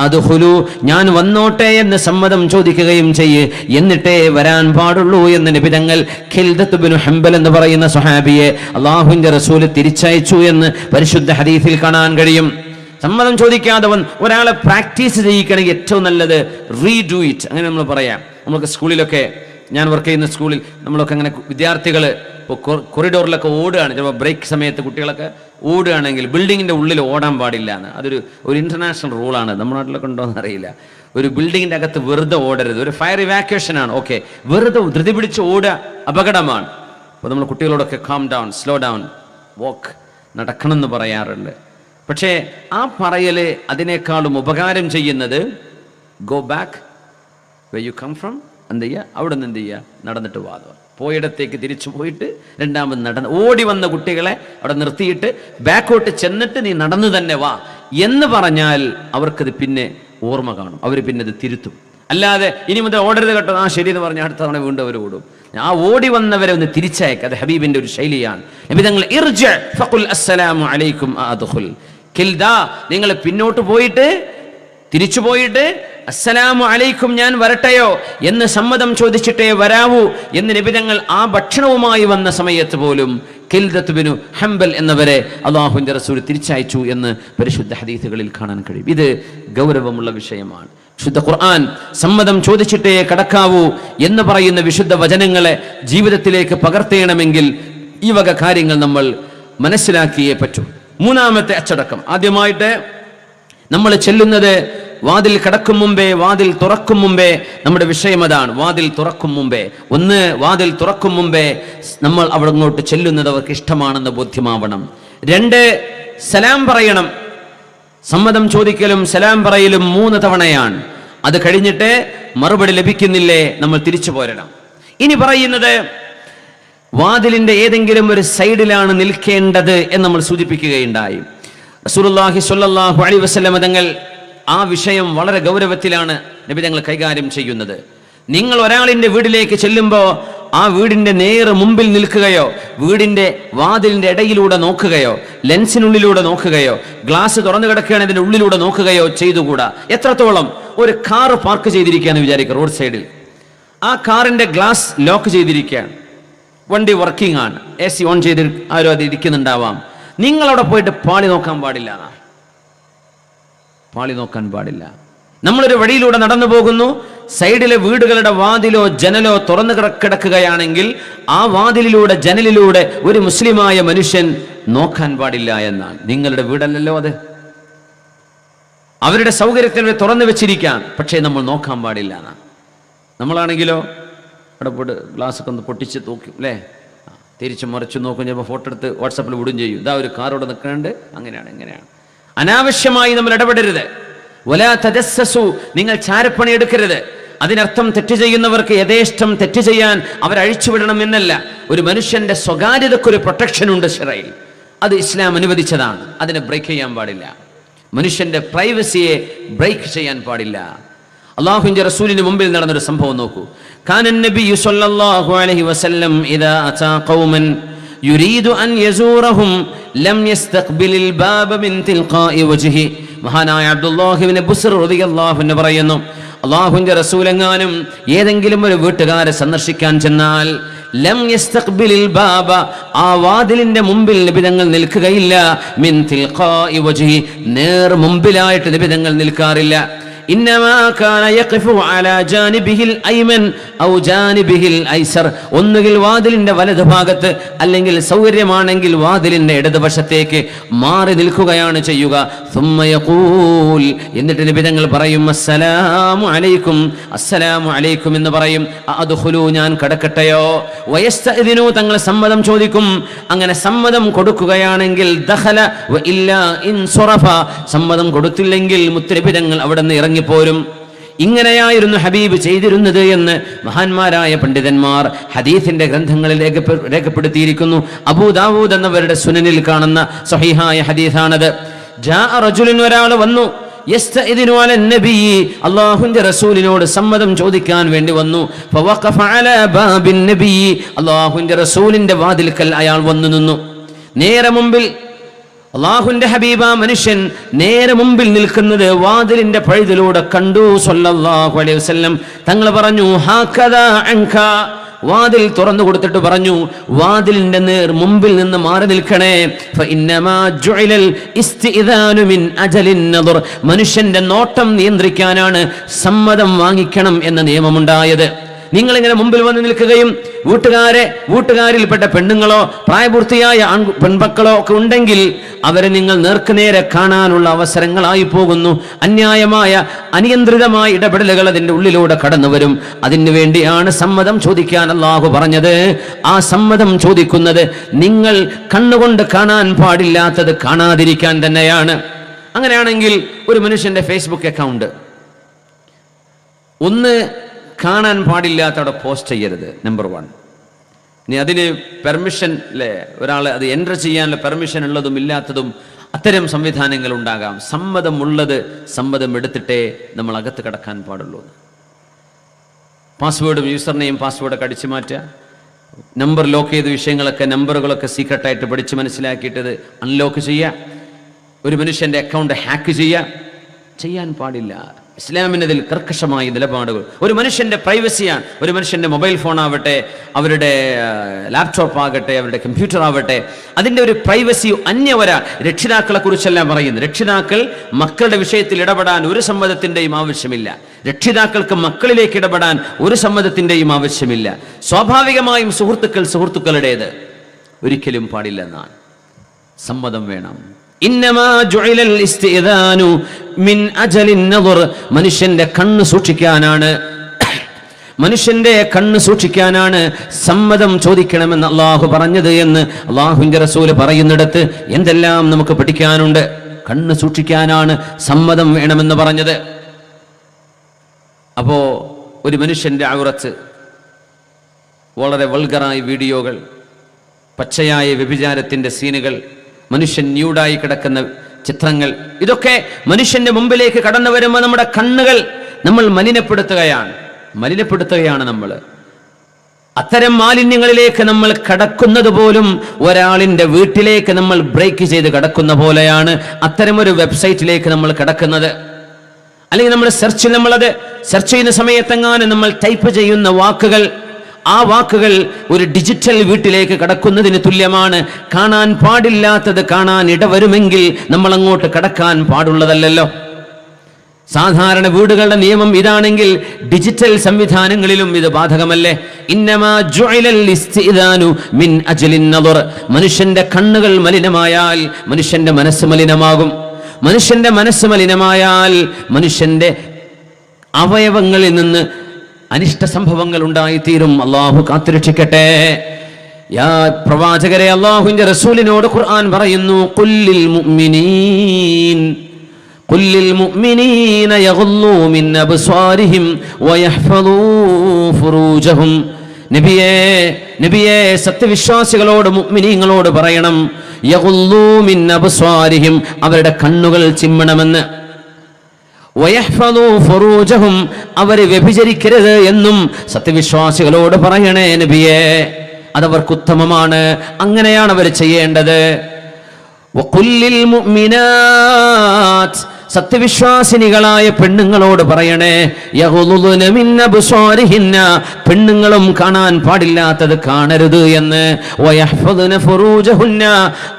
അദ്ഖുലൂ, ഞാൻ വന്നോട്ടെ എന്ന് സമ്മതം ചോദിക്കുകയും ചെയ്യ്, എന്നിട്ടേ വരാൻ പാടുള്ളൂ എന്ന് നബി തങ്ങൾ ഖിൽദത്ത് ഇബ്നു ഹംബൽ എന്ന് പറയുന്ന സ്വഹാബിയെ അല്ലാഹുവിൻ്റെ റസൂൽ തിരിച്ചയച്ചു എന്ന് പരിശുദ്ധ ഹദീസിൽ കാണാൻ കഴിയും. സമ്മതം ചോദിക്കാതെ ഒരാളെ പ്രാക്ടീസ് ചെയ്യിക്കണമെങ്കിൽ ഏറ്റവും നല്ലത് റീഡു ഇറ്റ്, അങ്ങനെ നമ്മൾ പറയാം. നമുക്ക് സ്കൂളിലൊക്കെ, ഞാൻ വർക്ക് ചെയ്യുന്ന സ്കൂളിൽ നമ്മളൊക്കെ അങ്ങനെ വിദ്യാർത്ഥികൾ ഇപ്പോൾ കൊറിഡോറിലൊക്കെ ഓടുകയാണ്, ചിലപ്പോൾ ബ്രേക്ക് സമയത്ത് കുട്ടികളൊക്കെ ഓടുകയാണെങ്കിൽ ബിൽഡിങ്ങിൻ്റെ ഉള്ളിൽ ഓടാൻ പാടില്ല എന്ന്. അതൊരു ഇൻ്റർനാഷണൽ റൂളാണ്. നമ്മുടെ നാട്ടിലൊക്കെ ഉണ്ടോയെന്ന് അറിയില്ല. ഒരു ബിൽഡിങ്ങിൻ്റെ അകത്ത് വെറുതെ ഓടരുത്. ഒരു ഫയർ ഇവാക്വേഷനാണ്, ഓക്കെ. വെറുതെ ധൃതി പിടിച്ച് ഓടുക അപകടമാണ്. അപ്പോൾ നമ്മൾ കുട്ടികളോടൊക്കെ കാം ഡൗൺ, സ്ലോ ഡൗൺ, വാക്ക്, നടക്കണം എന്ന് പറയാറുണ്ട്. പക്ഷേ ആ പറയൽ അതിനേക്കാളും ഉപകാരം ചെയ്യുന്നത് go back where you come from, എന്ത് ചെയ്യുക, അവിടെ നിന്ന് എന്ത് ചെയ്യുക, നടന്നിട്ട് വാദം പോയിടത്തേക്ക് തിരിച്ചു പോയിട്ട് രണ്ടാമത് ഓടി വന്ന കുട്ടികളെ അവിടെ നിർത്തിയിട്ട് ബാക്കോട്ട് ചെന്നിട്ട് നീ നടന്നു തന്നെ വാ എന്ന് പറഞ്ഞാൽ അവർക്കത് പിന്നെ ഓർമ്മ കാണും, അവർ പിന്നെ അത് തിരുത്തും. അല്ലാതെ ഇനി മുതൽ ഓടരുത് കേട്ടോ, ആ ശരി എന്ന് പറഞ്ഞാൽ അടുത്ത തവണ വീണ്ടും അവർ ഓടും. ആ ഓടി വന്നവരെ ഒന്ന് തിരിച്ചയക്കുക, അത് ഹബീബിന്റെ ഒരു ശൈലിയാണ്. നബി തങ്ങൾ ഇർജ ഫഖുൽ അസ്സലാമു അലൈക്കും അദ്ഖുൽ, ഖിൽദാ, നിങ്ങൾ പിന്നോട്ട് പോയിട്ട് തിരിച്ചു പോയിട്ട് അസ്സലാമു അലൈക്കും, ഞാൻ വരട്ടെയോ എന്ന് സമ്മതം ചോദിച്ചിട്ടേ വരാവൂ എന്ന് നബി തങ്ങൾ ആ ഭക്ഷണവുമായി വന്ന സമയത്ത് പോലും കിൽദത്ത് ബിനു ഹംബൽ എന്നവരെ അല്ലാഹുവിൻ്റെ റസൂൽ തിരിച്ചയച്ചു എന്ന് പരിശുദ്ധ ഹദീസുകളിൽ കാണാൻ കഴിയും. ഇത് ഗൗരവമുള്ള വിഷയമാണ്. വിശുദ്ധ ഖുർആൻ സമ്മതം ചോദിച്ചിട്ടേ കടക്കാവൂ എന്ന് പറയുന്ന വിശുദ്ധ വചനങ്ങളെ ജീവിതത്തിലേക്ക് പകർത്തേണമെങ്കിൽ ഈ വക കാര്യങ്ങൾ നമ്മൾ മനസ്സിലാക്കിയേ പറ്റൂ. മൂന്നാമത്തെ അച്ചടക്കം, ആദ്യമായിട്ട് നമ്മൾ ചെല്ലുന്നത് വാതിൽ കടക്കും മുമ്പേ, വാതിൽ തുറക്കും മുമ്പേ, നമ്മുടെ വിഷയം അതാണ്. വാതിൽ തുറക്കും മുമ്പേ, വാതിൽ തുറക്കും മുമ്പേ നമ്മൾ അവിടെ അങ്ങോട്ട് ചെല്ലുന്നത് അവർക്ക് ഇഷ്ടമാണെന്ന് ബോധ്യമാവണം. 2, സലാം പറയണം. സമ്മതം ചോദിക്കലും സലാം പറയലും 3 തവണയാണ്. അത് കഴിഞ്ഞിട്ട് മറുപടി ലഭിക്കുന്നില്ലേ നമ്മൾ തിരിച്ചു പോരണം. ഇനി പറയുന്നത് വാതിലിന്റെ ഏതെങ്കിലും ഒരു സൈഡിലാണ് നിൽക്കേണ്ടത് എന്ന് നമ്മൾ സൂചിപ്പിക്കുകയുണ്ടായി. റസൂലുള്ളാഹി സ്വല്ലല്ലാഹു അലൈഹി വസല്ലം തങ്ങൾ ആ വിഷയം വളരെ ഗൗരവത്തിലാണ് നബി തങ്ങൾ കൈകാര്യം ചെയ്യുന്നത്. നിങ്ങൾ ഒരാളിന്റെ വീട്ടിലേക്ക് ചെല്ലുമ്പോൾ ആ വീടിന്റെ നേരെ മുമ്പിൽ നിൽക്കുകയോ, വീടിന്റെ വാതിലിന്റെ ഇടയിലൂടെ നോക്കുകയോ, ലെൻസിനുള്ളിലൂടെ നോക്കുകയോ, ഗ്ലാസ് തുറന്നു കിടക്കുകയാണ് അതിന്റെ ഉള്ളിലൂടെ നോക്കുകയോ ചെയ്തുകൂടാ. എത്രത്തോളം? ഒരു കാറ് പാർക്ക് ചെയ്തിരിക്കുകയെന്ന് വിചാരിക്കുക, റോഡ് സൈഡിൽ. ആ കാറിന്റെ ഗ്ലാസ് ലോക്ക് ചെയ്തിരിക്കുകയാണ്, വണ്ടി വർക്കിംഗ് ആണ്, AC ഓൺ ചെയ്ത് ആരോ അത് ഇരിക്കുന്നുണ്ടാവാം. നിങ്ങളവിടെ പോയിട്ട് പാളി നോക്കാൻ പാടില്ല. നമ്മളൊരു വഴിയിലൂടെ നടന്നു പോകുന്നു, സൈഡിലെ വീടുകളുടെ വാതിലോ ജനലോ തുറന്നു കിടക്കുകയാണെങ്കിൽ ആ വാതിലിലൂടെ ജനലിലൂടെ ഒരു മുസ്ലിമായ മനുഷ്യൻ നോക്കാൻ പാടില്ല എന്നാണ്. നിങ്ങളുടെ വീടല്ലല്ലോ അത്, അവരുടെ സൗകര്യത്തിന് തുറന്നു വെച്ചിരിക്കാൻ, പക്ഷേ നമ്മൾ നോക്കാൻ പാടില്ല എന്നാണ്. നമ്മളാണെങ്കിലോ അവിടെ പോയിട്ട് ഗ്ലാസ്സൊക്കെ ഒന്ന് പൊട്ടിച്ച് നോക്കും അല്ലേ, തിരിച്ചു മറിച്ച് നോക്കും, ചിലപ്പോൾ ഫോട്ടോ എടുത്ത് വാട്സാപ്പിൽ വിടും ചെയ്യും. ഇതാ ഒരു കാറോടെ നിൽക്കുന്നുണ്ട്, അങ്ങനെയാണ് ഇങ്ങനെയാണ്. അനാവശ്യമായി നമ്മൾ ഇടപെടരുത്. വലാ തജസ്സസു, നിങ്ങൾ ചാരപ്പണി എടുക്കരുത്. അതിനർത്ഥം തെറ്റ് ചെയ്യുന്നവർക്ക് യഥേഷ്ടം തെറ്റ് ചെയ്യാൻ അവരഴിച്ചുവിടണം എന്നല്ല. ഒരു മനുഷ്യന്റെ സ്വകാര്യതക്കൊരു പ്രൊട്ടക്ഷൻ ഉണ്ട് ശറയിൽ, അത് ഇസ്ലാം അനുവദിച്ചതാണ്. അതിനെ ബ്രേക്ക് ചെയ്യാൻ പാടില്ല. മനുഷ്യന്റെ പ്രൈവസിയെ ബ്രേക്ക് ചെയ്യാൻ പാടില്ല. അല്ലാഹുവിന്റെ റസൂലിന് മുമ്പിൽ നടന്നൊരു സംഭവം നോക്കൂ. കാനൻ നബിയ്യു സ്വല്ലല്ലാഹു അലൈഹി വസല്ലം ഇദാ അതാ ഖൗമൻ യുരീദു അൻ യസൂറഹും ലം യസ്തഖ്ബിലിൽ ബാബ മിൻ തിൽഖാഇ വജ്ഹി. മഹാനായ അബ്ദുല്ലാഹി ഇബ്നു ബുസ്ർ റളിയല്ലാഹു അൻഹു പറയുന്നു, അല്ലാഹുവിന്റെ റസൂലെങ്ങാനും ഏതെങ്കിലും ഒരു വീട്ടുകാരെ സന്ദർശിക്കാൻ ചെന്നാൽ ലം യസ്തഖ്ബിലിൽ ബാബ, ആ വാതിലിന്റെ മുമ്പിൽ നബി തങ്ങൾ നിൽക്കുകയില്ല. മിൻ തിൽഖാഇ വജ്ഹി, നേർ മുമ്പിലായിട്ട് നബി തങ്ങൾ നിൽക്കാറില്ല. ഇന്നമാ കാന യഖഫു അലാ ജാനിബിഹിൽ അയ്മൻ ഔ ജാനിബിഹിൽ ഐസർ, ഒന്നുകിൽ വാതിലിന്റെ വലതു ഭാഗത്ത് അല്ലെങ്കിൽ സൗകര്യമാണെങ്കിൽ വാതിലിന്റെ ഇടതുവശത്തേക്ക് മാറി നിൽക്കുകയാണ് ചെയ്യുക. സുമ്മ യഖൂൽ, എന്നിട്ട് നബി തങ്ങൾ പറയും അസ്സലാമു അലൈക്കും, അസ്സലാമു അലൈക്കും എന്ന് പറയും. അദ്ഖുലു, ഞാൻ കടക്കട്ടെയോ? വയസ്തഇദിനു, തങ്ങൾ സമ്മതം ചോദിക്കും. അങ്ങനെ സമ്മതം കൊടുക്കുകയാണെങ്കിൽ ദഖല വ ഇല്ലാ ഇൻസറഫ, സമ്മതം കൊടുത്തില്ലെങ്കിൽ മുത്തനബി തങ്ങൾ അവിടെ നിന്ന് ഇറങ്ങിപ്പോരും. ഇങ്ങനെയായിരുന്നു ഹബീബ് ചെയ്തിരുന്നത് എന്ന് മഹാന്മാരായ പണ്ഡിതന്മാർ ഹദീസിന്റെ ഗ്രന്ഥങ്ങളിൽ രേഖപ്പെടുത്തിയിരിക്കുന്നു. അബൂ ദാവൂദ് എന്നവരുടെ സുനനിൽ കാണുന്ന സ്വഹീഹായ ഹദീസാണത്. ജാഅ റജുലുൻ, ഒരാൾ വന്നു, യസ്തഇദിനു അലൻ നബി, അല്ലാഹുവിന്റെ റസൂലിനോട് സമ്മതം ചോദിക്കാൻ വേണ്ടി വന്നു. ഫവഖഫ അലാ ബാബിൻ നബി, അല്ലാഹുവിന്റെ റസൂലിന്റെ വാതിൽക്കൽ അയാൾ വന്നു നിന്നു. നേരെ മുമ്പിൽ അല്ലാഹുവിന്റെ ഹബീബ മനുഷ്യൻ നേരെ മുമ്പിൽ നിൽക്കുന്നത് വാതിലിന്റെ പഴുതിലൂടെ കണ്ടു സ്വല്ലല്ലാഹു അലൈഹി വസല്ലം. തങ്ങൾ പറഞ്ഞു ഹാകദാ അൻക, വാതിൽ തുറന്നു കൊടുത്തിട്ട് പറഞ്ഞു, വാതിലിന്റെ നേർ മുമ്പിൽ നിന്ന് മാറി നിൽക്കണേ. ഫഇന്നമാ ജുഇലൽ ഇസ്തിഇദാനു മിൻ അജലിൻ നദർ, മനുഷ്യന്റെ നോട്ടം നിയന്ത്രിക്കാനാണ് സമ്മതം വാങ്ങിക്കണം എന്ന നിയമമുണ്ടായത്. നിങ്ങളിങ്ങനെ മുമ്പിൽ വന്ന് നിൽക്കുകയും വീട്ടുകാരിൽപ്പെട്ട പെണ്ണുങ്ങളോ പ്രായപൂർത്തിയായ പെൺമക്കളോ ഒക്കെ ഉണ്ടെങ്കിൽ അവരെ നിങ്ങൾ നേർക്കുനേരെ കാണാനുള്ള അവസരങ്ങളായി പോകുന്നു. അന്യായമായ അനിയന്ത്രിതമായ ഇടപെടലുകൾ അതിൻ്റെ ഉള്ളിലൂടെ കടന്നു വരും. അതിനു വേണ്ടിയാണ് സമ്മതം ചോദിക്കാൻ അല്ലാഹു പറഞ്ഞത്. ആ സമ്മതം ചോദിക്കുന്നത് നിങ്ങൾ കണ്ണുകൊണ്ട് കാണാൻ പാടില്ലാത്തത് കാണാതിരിക്കാൻ തന്നെയാണ്. അങ്ങനെയാണെങ്കിൽ ഒരു മനുഷ്യന്റെ ഫേസ്ബുക്ക് അക്കൗണ്ട് ഒന്ന് കാണാൻ പാടില്ലാത്തവിടെ പോസ്റ്റ് ചെയ്യരുത്, നമ്പർ 1. ഇനി അതിന് പെർമിഷൻ അല്ലേ, ഒരാൾ അത് എൻ്റർ ചെയ്യാനുള്ള പെർമിഷൻ ഉള്ളതും ഇല്ലാത്തതും അത്തരം സംവിധാനങ്ങൾ ഉണ്ടാകാം. സമ്മതമുള്ളത് സമ്മതം എടുത്തിട്ടേ നമ്മൾ അകത്ത് കടക്കാൻ പാടുള്ളൂ. പാസ്വേഡും യൂസർ നെയിം പാസ്വേഡൊക്കെ അടിച്ചു മാറ്റുക, നമ്പർ ലോക്ക് ചെയ്ത വിഷയങ്ങളൊക്കെ നമ്പറുകളൊക്കെ സീക്രട്ടായിട്ട് പഠിച്ച് മനസ്സിലാക്കിയിട്ടത് അൺലോക്ക് ചെയ്യുക, ഒരു മനുഷ്യൻ്റെ അക്കൗണ്ട് ഹാക്ക് ചെയ്യാൻ പാടില്ല. ഇസ്ലാമിനതിൽ കർക്കശമായ നിലപാടുകൾ. ഒരു മനുഷ്യന്റെ പ്രൈവസിയാണ്. ഒരു മനുഷ്യന്റെ മൊബൈൽ ഫോൺ ആവട്ടെ, അവരുടെ ലാപ്ടോപ്പ് ആകട്ടെ, അവരുടെ കമ്പ്യൂട്ടർ ആവട്ടെ, അതിൻ്റെ ഒരു പ്രൈവസി രക്ഷിതാക്കളെ കുറിച്ചെല്ലാം പറയുന്നത്. രക്ഷിതാക്കൾ മക്കളുടെ വിഷയത്തിൽ ഇടപെടാൻ ഒരു സമ്മതത്തിൻ്റെയും ആവശ്യമില്ല. രക്ഷിതാക്കൾക്ക് മക്കളിലേക്ക് ഇടപെടാൻ ഒരു സമ്മതത്തിൻ്റെയും ആവശ്യമില്ല. സ്വാഭാവികമായും സുഹൃത്തുക്കളുടേത് ഒരിക്കലും പാടില്ലെന്നാണ്. സമ്മതം വേണം. ഇന്നമാ ജുഇലൽ ഇസ്തിദാനു മിൻ അജലിൻ നദർ. മനുഷ്യന്റെ കണ്ണ് സൂക്ഷിക്കാനാണ് സമ്മതം ചോദിക്കണമെന്ന് അള്ളാഹു പറഞ്ഞത് എന്ന് അള്ളാഹുവിന്റെ റസൂല് പറയുന്നിടത്ത് എന്തെല്ലാം നമുക്ക് പഠിക്കാനുണ്ട്. കണ്ണ് സൂക്ഷിക്കാനാണ് സമ്മതം വേണമെന്ന് പറഞ്ഞത്. അപ്പോ ഒരു മനുഷ്യന്റെ ഔറത്ത്, വളരെ വൾഗറായ വീഡിയോകൾ, പച്ചയായ വ്യഭിചാരത്തിന്റെ സീനുകൾ, മനുഷ്യൻ ന്യൂഡായി കിടക്കുന്ന ചിത്രങ്ങൾ, ഇതൊക്കെ മനുഷ്യന്റെ മുമ്പിലേക്ക് കടന്നു വരുമ്പോൾ നമ്മുടെ കണ്ണുകൾ നമ്മൾ മലിനപ്പെടുത്തുകയാണ് നമ്മൾ. അത്തരം മാലിന്യങ്ങളിലേക്ക് നമ്മൾ കടക്കുന്നത് പോലും ഒരാളിന്റെ വീട്ടിലേക്ക് നമ്മൾ ബ്രേക്ക് ചെയ്ത് കടക്കുന്ന പോലെയാണ് അത്തരം ഒരു വെബ്സൈറ്റിലേക്ക് നമ്മൾ കടക്കുന്നത്. അല്ലെങ്കിൽ നമ്മൾ നമ്മളത് സെർച്ച് ചെയ്യുന്ന സമയത്തെങ്ങാനും നമ്മൾ ടൈപ്പ് ചെയ്യുന്ന വാക്കുകൾ, ആ വാക്കുകൾ ഒരു ഡിജിറ്റൽ വീട്ടിലേക്ക് കടക്കുന്നതിന് തുല്യമാണ്. കാണാൻ പാടില്ലാത്തത് കാണാൻ ഇടവരുമെങ്കിൽ നമ്മൾ അങ്ങോട്ട് കടക്കാൻ പാടുള്ളതല്ലല്ലോ. സാധാരണ വീടുകളുടെ നിയമം ഇതാണെങ്കിൽ ഡിജിറ്റൽ സംവിധാനങ്ങളിലും ഇത് ബാധകമല്ലേ? ഇന്നമാ ജുഇലൽ ഇസ്തിദാനു മിൻ അജ്ലിൻ നദർ. മനുഷ്യന്റെ കണ്ണുകൾ മലിനമായാൽ മനുഷ്യന്റെ മനസ്സ് മലിനമാകും. മനുഷ്യന്റെ മനസ്സ് മലിനമായാൽ മനുഷ്യന്റെ അവയവങ്ങളിൽ നിന്ന് അനിഷ്ട സംഭവങ്ങൾ ഉണ്ടായിത്തീരും. അള്ളാഹു കാത്തുരക്ഷിക്കട്ടെ. യാ പ്രവാചകരെ, അള്ളാഹുവിന്റെ റസൂലിനോട് ഖുർആൻ പറയുന്നു, ഖുല്ലിൽ മുഅ്മിനീന യഗ്ളൂ മിൻ അബ്സാരിഹിം വയഹ്ഫളൂ ഫുറൂജഹും. നബിയേ സത്യവിശ്വാസികളോട്, മുഅ്മിനീങ്ങളോട് പറയണം, യഗ്ളൂ മിൻ അബ്സാരിഹിം, അവരുടെ കണ്ണുകൾ ചിമ്മണമെന്ന്. വയഹ്ഫളൂ ഫുറൂജഹും, അവരെ വ്യഭിചരിക്കരുത് എന്നും സത്യവിശ്വാസികളോട് പറയണേ നബിയേ. അതവർക്ക് ഉത്തമമാണ്. അങ്ങനെയാണ് അവർ ചെയ്യേണ്ടത്. വഖുല്ലിൽ മുഅ്മിനാത്ത്, സത്യവിശ്വാസിനികളായ പെണ്ണുങ്ങളോട് പറയണേ, യഗ്ളുദ്ന മിൻ അബ്സാരിഹിന്ന, പെണ്ണുങ്ങളും കാണാൻ പാടില്ലാത്തത് കാണരുത് എന്ന്. വയഹ്ഫദ്ന ഫുറൂജഹുന്ന,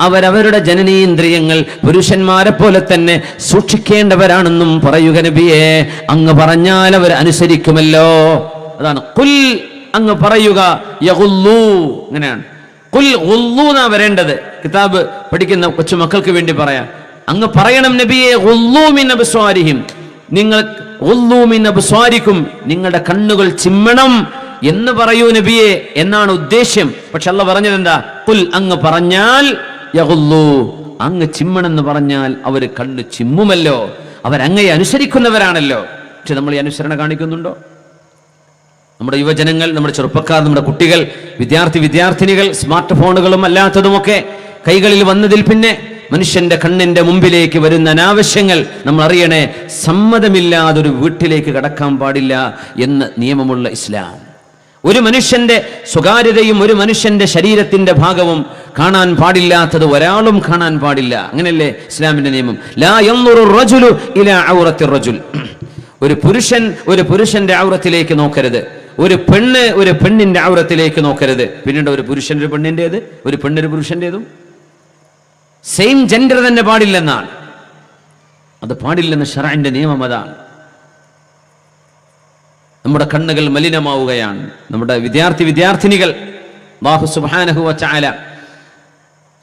അവരവരുടെ ജനനേന്ദ്രിയങ്ങൾ പുരുഷന്മാരെ പോലെ തന്നെ സൂക്ഷിക്കേണ്ടവരാണെന്നും പറയുക നബിയേ. അങ്ങ് പറഞ്ഞാൽ അവർ അനുസരിക്കുമല്ലോ. അതാണ് ഖുൽ, അങ്ങ് പറയുക. യഗ്ളൂ, അങ്ങനെയാണ്. ഖുൽ ഗുള്ളൂ എന്നാ വരേണ്ടത്. കിതാബ് പഠിക്കുന്ന കൊച്ചു മക്കൾക്ക് വേണ്ടി പറയാം. അങ്ങ് പറയണം നബിയെ, ഗുള്ളൂ മിൻ അബ്സാരിഹിം, നിങ്ങൾ ഗുള്ളൂ മിൻ അബ്സാരിക്കും, നിങ്ങളുടെ കണ്ണുകൾ ചിമ്മണം എന്ന് പറയൂ നബിയെ എന്നാണ് ഉദ്ദേശ്യം. പക്ഷെ അല്ലാഹു പറഞ്ഞത് എന്താ? ഖുൽ, അങ്ങ് പറഞ്ഞാൽ യഗ്ളൂ, അങ്ങ് ചിമ്മണെന്ന് പറഞ്ഞാൽ അവർ കണ്ണ് ചിമ്മുമല്ലോ, അവരങ്ങയെ അനുസരിക്കുന്നവരാണല്ലോ. പക്ഷെ നമ്മൾ ഈ അനുസരണ കാണിക്കുന്നുണ്ടോ? നമ്മുടെ യുവജനങ്ങൾ, നമ്മുടെ ചെറുപ്പക്കാർ, നമ്മുടെ കുട്ടികൾ, വിദ്യാർത്ഥിനികൾ സ്മാർട്ട് ഫോണുകളും അല്ലാത്തതുമൊക്കെ കൈകളിൽ വന്നതിൽ പിന്നെ മനുഷ്യന്റെ കണ്ണിന്റെ മുമ്പിലേക്ക് വരുന്ന അനാവശ്യങ്ങൾ നമ്മൾ അറിയണേ. സമ്മതമില്ലാതൊരു വീട്ടിലേക്ക് കടക്കാൻ പാടില്ല എന്ന് നിയമമുള്ള ഇസ്ലാം. ഒരു മനുഷ്യന്റെ സ്വകാര്യതയും ഒരു മനുഷ്യന്റെ ശരീരത്തിന്റെ ഭാഗവും കാണാൻ പാടില്ലാത്തത് ഒരാളും കാണാൻ പാടില്ല. അങ്ങനെയല്ലേ ഇസ്ലാമിന്റെ നിയമം? ലാ യൻദുറു റജുലു ഇലാ ഔറത്തി റജുൽ, ഒരു പുരുഷന്റെ ഔറത്തിലേക്ക് നോക്കരുത്. ഒരു പെണ്ണിന്റെ ഔറത്തിലേക്ക് നോക്കരുത്. പിന്നീട് ഒരു പുരുഷന്റെ പെണ്ണിന്റേത്, ഒരു പെണ്ണൊരു പുരുഷന്റേതും സെയിം ജെൻഡർ തന്നെ പാടില്ലെന്നാണ്. അത് പാടില്ലെന്ന് ശറഅന്റെ നിയമം അതാണ്. നമ്മുടെ കണ്ണുകൾ മലിനമാവുകയാണ്. നമ്മുടെ വിദ്യാർത്ഥിനികൾ അല്ലാഹു സുബ്ഹാനഹു വ തആല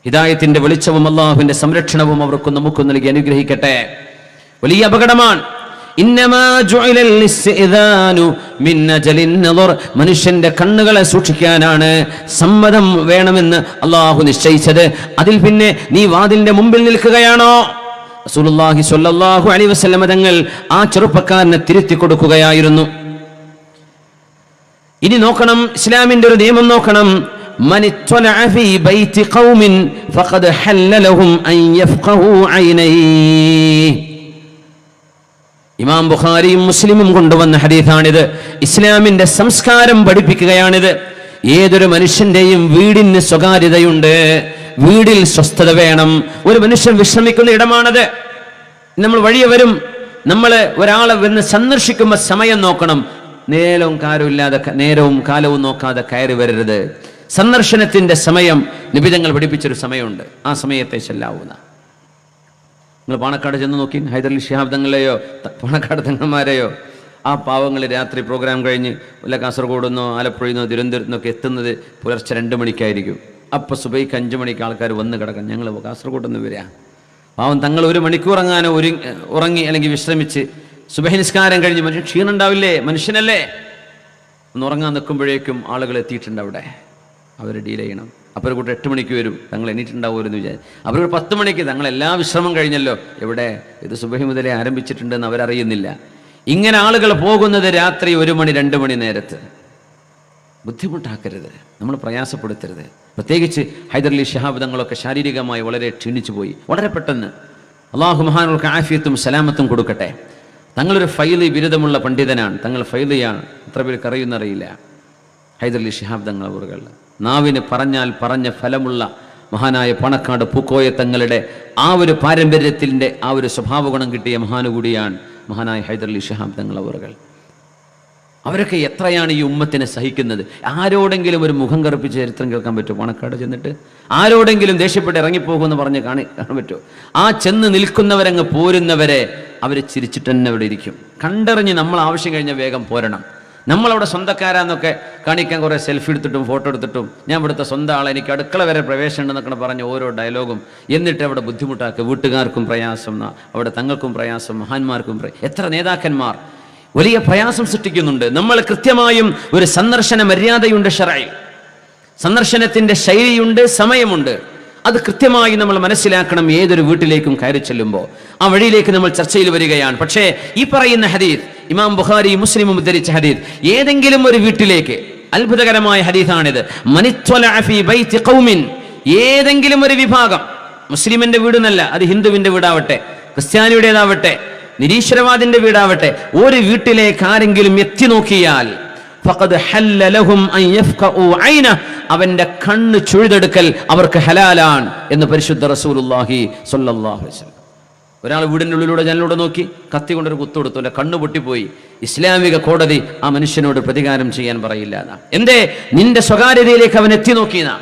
ഹിദായത്തിന്റെ വെളിച്ചവും അല്ലാഹുവിന്റെ സംരക്ഷണവും അവർക്കും നമുക്കും നൽകി അനുഗ്രഹിക്കട്ടെ. വലിയ അപകടമാണ്. ഇന്നമാ ജുഇലൽ ഇസ്തിദാനു മിൻ അജലിൻ നദർ, മനുഷ്യന്റെ കണ്ണുകളെ സൂക്ഷിക്കാനാണ് സമ്മതം വേണമെന്ന് അല്ലാഹു നിശ്ചയിച്ചത്. അതിൽ പിന്നെ നീ വാതിലിന്റെ മുമ്പിൽ നിൽക്കുകയാണോ? റസൂലുള്ളാഹി സ്വല്ലല്ലാഹു അലൈഹി വസല്ലം തങ്ങൾ ആ ചെറുപ്പക്കാരനെ തിരുത്തി കൊടുക്കുകയായിരുന്നു. ഇനി നോക്കണം, ഇസ്ലാമിന്റെ ഒരു നിയമം നോക്കണം. മനിത്വലഅ ഫീ ബൈതി ഖൗമിൻ ഫഖദ് ഹല്ല ലഹും അൻ യഫ്ഖഹു ഐനൈഹി. ഇമാം ബുഖാരിയും മുസ്ലിമും കൊണ്ടുവന്ന ഹദീഥാണിത്. ഇസ്ലാമിന്റെ സംസ്കാരം പഠിപ്പിക്കുകയാണിത്. ഏതൊരു മനുഷ്യന്റെയും വീടിന് സ്വകാര്യതയുണ്ട്, വീടിൽ സ്വസ്ഥത വേണം. ഒരു മനുഷ്യൻ വിശ്രമിക്കുന്ന ഇടമാണത്. നമ്മൾ വഴിയെ വരും, നമ്മൾ ഒരാളെ വന്ന് സന്ദർശിക്കുമ്പോൾ സമയം നോക്കണം. നേരവും കാലവും നോക്കാതെ കയറി വരരുത്. സന്ദർശനത്തിന്റെ സമയം നിബിധങ്ങൾ പഠിപ്പിച്ചൊരു സമയമുണ്ട്. ആ സമയത്തെ ചെല്ലാവുന്ന. നിങ്ങൾ പാണക്കാട് ചെന്ന് നോക്കി, ഹൈദരലി ശിഹാബ് തങ്ങളെയോ പാണക്കാട് തങ്ങന്മാരെയോ, ആ പാവങ്ങൾ രാത്രി പ്രോഗ്രാം കഴിഞ്ഞ് വല്ല കാസർഗോഡ് നിന്നോ ആലപ്പുഴയിൽ നിന്നോ തിരുവനന്തപുരത്ത് നിന്നൊക്കെ എത്തുന്നത് പുലർച്ചെ 2 മണിക്കായിരിക്കും. അപ്പോൾ സുബൈക്ക് 5 മണിക്ക് ആൾക്കാർ വന്ന് കിടക്കാൻ. ഞങ്ങൾ കാസർഗോഡ് നിന്ന് വരിക. പാവം തങ്ങൾ 1 മണിക്കൂർ എങ്ങാനോ ഉറങ്ങി അല്ലെങ്കിൽ വിശ്രമിച്ച് സുബഹി നിസ്കാരം കഴിഞ്ഞ് മനുഷ്യൻ ക്ഷീണം ഉണ്ടാവില്ലേ, മനുഷ്യനല്ലേ, ഒന്ന് ഉറങ്ങാൻ നിൽക്കുമ്പോഴേക്കും ആളുകൾ എത്തിയിട്ടുണ്ട് അവിടെ. അവർ ഡീൽ ചെയ്യണം. അപ്പോൾ ഒരു കൂട്ടം 8 മണിക്ക് വരും. തങ്ങൾ എണീറ്റുണ്ടാവുമെന്ന് വിചാരിച്ചു. അവരൊരു 10 മണിക്ക് തങ്ങളെല്ലാ വിശ്രമം കഴിഞ്ഞല്ലോ. എവിടെ ഇത് സുബഹി മുതലേ ആരംഭിച്ചിട്ടുണ്ടെന്ന് അവരറിയുന്നില്ല. ഇങ്ങനെ ആളുകൾ പോകുന്നത് രാത്രി 1 മണി 2 മണി നേരത്ത്. ബുദ്ധിമുട്ടാക്കരുത്, നമ്മൾ പ്രയാസപ്പെടുത്തരുത്. പ്രത്യേകിച്ച് ഹൈദരലി ശിഹാബ് തങ്ങളൊക്കെ ശാരീരികമായി വളരെ ക്ഷീണിച്ചു പോയി. വളരെ പെട്ടെന്ന് അള്ളാഹു മഹാനുകൾക്ക് ആഫിയത്തും സലാമത്തും കൊടുക്കട്ടെ. തങ്ങളൊരു ഫൈലി ബിരുദമുള്ള പണ്ഡിതനാണ്. തങ്ങൾ ഫൈലിയാണ്. എത്ര പേർക്ക് അറിയുന്നറിയില്ല. ഹൈദരലി ശിഹാബ് തങ്ങൾ അവറുകൾ നാവിന് പറഞ്ഞാൽ പറഞ്ഞ ഫലമുള്ള മഹാനായ പണക്കാട് പൂക്കോയ തങ്ങളുടെ ആ ഒരു പാരമ്പര്യത്തിൻ്റെ ആ ഒരു സ്വഭാവ ഗുണം കിട്ടിയ മഹാനുകൂടിയാണ് മഹാനായ ഹൈദരലി ശിഹാബ് തങ്ങൾ അവറുകൾ. അവരൊക്കെ എത്രയാണ് ഈ ഉമ്മത്തിനെ സഹിക്കുന്നത്. ആരോടെങ്കിലും ഒരു മുഖം കറുപ്പിച്ച് ചരിത്രം കേൾക്കാൻ പറ്റുമോ? പാണക്കാട് ചെന്നിട്ട് ആരോടെങ്കിലും ദേഷ്യപ്പെട്ട് ഇറങ്ങിപ്പോകുമെന്ന് പറഞ്ഞ് കാണാൻ പറ്റുമോ? ആ ചെന്ന് നിൽക്കുന്നവരങ്ങ് പോരുന്നവരെ അവർ ചിരിച്ചിട്ട് തന്നെ അവിടെ ഇരിക്കും. കണ്ടറിഞ്ഞ് നമ്മൾ ആവശ്യം കഴിഞ്ഞ വേഗം പോരണം. നമ്മളവിടെ സ്വന്തക്കാരാന്നൊക്കെ കാണിക്കാൻ കുറേ സെൽഫി എടുത്തിട്ടും ഫോട്ടോ എടുത്തിട്ടും ഞാൻ ഇവിടുത്തെ സ്വന്തം ആളെ, എനിക്ക് അടുക്കള വരെ പ്രവേശനം ഉണ്ടെന്നൊക്കെ പറഞ്ഞ് ഓരോ ഡയലോഗും, എന്നിട്ട് അവിടെ ബുദ്ധിമുട്ടാക്കുക. വീട്ടുകാർക്കും പ്രയാസം, അവിടെ തങ്ങൾക്കും പ്രയാസം, മഹാന്മാർക്കും എത്ര നേതാക്കന്മാർ വലിയ പ്രയാസം സൃഷ്ടിക്കുന്നുണ്ട്. നമ്മൾ കൃത്യമായും ഒരു സന്ദർശന മര്യാദയുണ്ട്, ശറഈൽ സന്ദർശനത്തിന്റെ ശൈലിയുണ്ട്, സമയമുണ്ട്. അത് കൃത്യമായി നമ്മൾ മനസ്സിലാക്കണം. ഏതൊരു വീട്ടിലേക്കും കയറി ചെല്ലുമ്പോൾ ആ വഴിയിലേക്ക് നമ്മൾ ചർച്ചയിൽ വരികയാണ്. പക്ഷേ ഈ പറയുന്ന ഹദീസ് ഇമാം ബുഖാരി മുസ്ലിമും ഉദ്ധരിച്ച ഹദീസ്, ഏതെങ്കിലും ഒരു വീട്ടിലേക്ക്, അത്ഭുതകരമായ ഹദീസാണിത്, ഏതെങ്കിലും ഒരു വിഭാഗം, മുസ്ലിമിന്റെ വീടെന്നല്ല, അത് ഹിന്ദുവിന്റെ വീടാവട്ടെ, ക്രിസ്ത്യാനിയുടേതാവട്ടെ, നിരീശ്വരവാദിന്റെ വീടാവട്ടെ, ഒരു വീട്ടിലേക്ക് ആരെങ്കിലും എത്തി നോക്കിയാൽ അവന്റെ കണ്ണ് ചുഴുതെടുക്കൽ അവർക്ക് ഹലാലാണ് എന്ന് പരിശുദ്ധ റസൂലുള്ളാഹി സ്വല്ലല്ലാഹു അലൈഹി വസല്ലം. ഒരാൾ വീടിൻ്റെ ഉള്ളിലൂടെ ജനലിലൂടെ നോക്കി കത്തി കൊണ്ടൊരു കുത്തു കൊടുത്തു, എൻ്റെ കണ്ണ് പൊട്ടിപ്പോയി. ഇസ്ലാമിക കോടതി ആ മനുഷ്യനോട് പ്രതികാരം ചെയ്യാൻ പറയില്ല. എന്തേ? നിന്റെ സ്വകാര്യതയിലേക്ക് അവൻ എത്തി നോക്കിയെന്ന.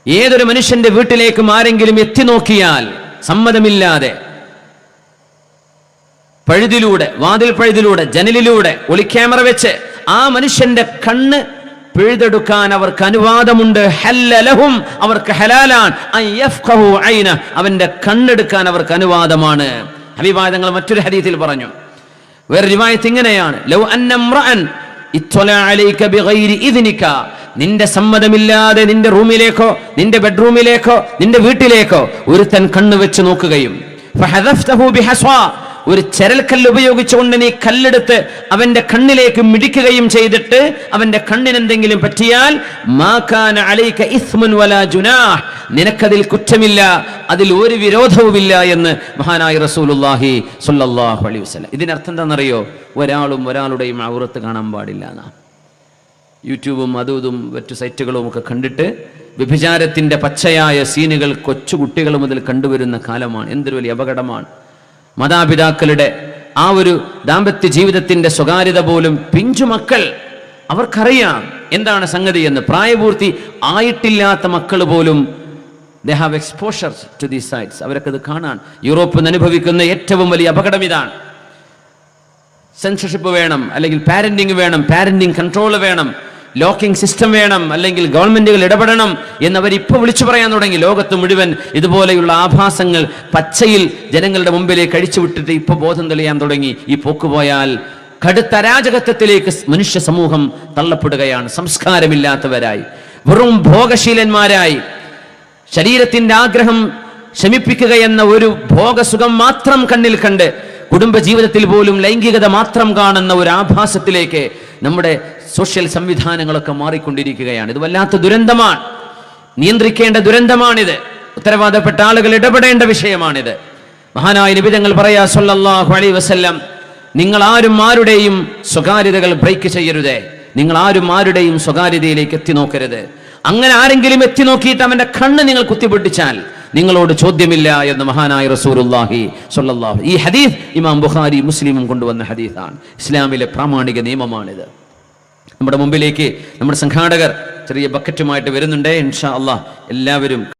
ഏതൊരു മനുഷ്യന്റെ വീട്ടിലേക്കും ആരെങ്കിലും എത്തി നോക്കിയാൽ സമ്മതമില്ലാതെ പഴുതിലൂടെ, വാതിൽ പഴുതിലൂടെ, ജനലിലൂടെ ഒളിക്യാമറ വെച്ച് ആ മനുഷ്യന്റെ കണ്ണ് പിഴുതെടുക്കാൻ അവർക്ക് അനുവാദമുണ്ട്. ഹല്ലലഹും, അവർക്ക് ഹലാലാണ്. അവന്റെ കണ്ണെടുക്കാൻ അവർക്ക് അനുവാദമാണ്. ഹബീബായ തങ്ങൾ മറ്റൊരു ഹദീസിൽ പറഞ്ഞു, വേറെ റിവായത്ത് ഇങ്ങനെയാണ്, ലൗ അന്ന ഇംറഅൻ ഇത്വല അലൈക ബിഗൈരി ഇദ്നിക, നിന്റെ സമ്മതമില്ലാതെ നിന്റെ റൂമിലേക്കോ നിന്റെ ബെഡ്റൂമിലേക്കോ നിന്റെ വീട്ടിലേക്കോ ഒരുത്തൻ കണ്ണ് വെച്ച് നോക്കുകയും ഫഹദഫ്തഹു ബിഹസ്വാ, ഒരു ചെരൽക്കല്ല് ഉപയോഗിച്ചുകൊണ്ട് നീ കല്ലെടുത്ത് അവന്റെ കണ്ണിലേക്ക് മിടിക്കുകയും ചെയ്തിട്ട് അവന്റെ കണ്ണിനെന്തെങ്കിലും പറ്റിയാൽ നിനക്കതിൽ കുറ്റമില്ല, അതിൽ ഒരു വിരോധവുമില്ല എന്ന് മഹാനായ റസൂലുള്ളാഹി സ്വല്ലല്ലാഹു അലൈഹി വസല്ലം. ഇതിനർത്ഥം എന്താണെന്നറിയോ? ഒരാളും ഒരാളുടെയും ഔറത്ത് കാണാൻ പാടില്ല എന്നാ. യൂട്യൂബും അതും മറ്റു സൈറ്റുകളും ഒക്കെ കണ്ടിട്ട് വ്യഭിചാരത്തിന്റെ പച്ചയായ സീനുകൾ കൊച്ചുകുട്ടികൾ മുതൽ കണ്ടുവരുന്ന കാലമാണ്. എന്തൊരു വലിയ അപകടമാണ്. മാതാപിതാക്കളുടെ ആ ഒരു ദാമ്പത്യ ജീവിതത്തിന്റെ സ്വകാര്യത പോലും പിഞ്ചുമക്കൾ, അവർക്കറിയാം എന്താണ് സംഗതി എന്ന്. പ്രായപൂർത്തി ആയിട്ടില്ലാത്ത മക്കൾ പോലും they have exposure to these sites. അവരൊക്കെ ഇത് കാണാൻ. യൂറോപ്പിൽ നിന്ന് അനുഭവിക്കുന്ന ഏറ്റവും വലിയ അപകടം ഇതാണ്. സെൻസർഷിപ്പ് വേണം, അല്ലെങ്കിൽ പാരന്റിങ് വേണം, പാരന്റിങ് കൺട്രോൾ വേണം, ലോക്കിംഗ് സിസ്റ്റം വേണം, അല്ലെങ്കിൽ ഗവൺമെന്റുകൾ ഇടപെടണം എന്നവരിപ്പോൾ വിളിച്ചു പറയാൻ തുടങ്ങി. ലോകത്ത് മുഴുവൻ ഇതുപോലെയുള്ള ആഭാസങ്ങൾ പച്ചയിൽ ജനങ്ങളുടെ മുമ്പിലേക്ക് അഴിച്ചുവിട്ടിട്ട് ഇപ്പോൾ ബോധം തെളിയാൻ തുടങ്ങി. ഈ പോക്കുപോയാൽ കടുത്ത അരാജകത്വത്തിലേക്ക് മനുഷ്യ സമൂഹം തള്ളപ്പെടുകയാണ്. സംസ്കാരമില്ലാത്തവരായി, വെറും ഭോഗശീലന്മാരായി, ശരീരത്തിന്റെ ആഗ്രഹം ശമിപ്പിക്കുക എന്ന ഒരു ഭോഗസുഖം മാത്രം കണ്ണിൽ കണ്ട് കുടുംബജീവിതത്തിൽ പോലും ലൈംഗികത മാത്രം കാണുന്ന ഒരു ആഭാസത്തിലേക്ക് നമ്മുടെ സോഷ്യൽ സംവിധാനങ്ങളൊക്കെ മാറിക്കൊണ്ടിരിക്കുകയാണ്. ഇത് വല്ലാത്ത ദുരന്തമാണ്. നിയന്ത്രിക്കേണ്ട ദുരന്തമാണിത്. ഉത്തരവാദപ്പെട്ട ആളുകൾ ഇടപെടേണ്ട വിഷയമാണിത്. മഹാനായ നബി തങ്ങൾ പറയാ സ്വല്ലല്ലാഹു അലൈഹി വസല്ലം, നിങ്ങൾ ആരും ആരുടെയും സ്വകാര്യതകൾ ബ്രേക്ക് ചെയ്യരുതേ, നിങ്ങൾ ആരും ആരുടെയും സ്വകാര്യതയിലേക്ക് എത്തി നോക്കരുത്. അങ്ങനെ ആരെങ്കിലും എത്തി നോക്കിയിട്ട് അവന്റെ കണ്ണ് നിങ്ങൾ കുത്തിപ്പൊട്ടിച്ചാൽ നിങ്ങളോട് ചോദ്യമില്ല എന്ന് മഹാനായ റസൂലുള്ളാഹി സ്വല്ലല്ലാഹു. ഈ ഹദീസ് ഇമാം ബുഖാരി മുസ്ലിമും കൊണ്ടുവന്ന ഹദീസാണ്. ഇസ്ലാമിലെ പ്രാമാണിക നിയമമാണിത്. നമ്മുടെ മുമ്പിലേക്ക് നമ്മുടെ സംഘാടകർ ചെറിയ ബക്കറ്റുമായിട്ട് വരുന്നുണ്ട്. ഇൻഷാ അല്ലാഹ് എല്ലാവരും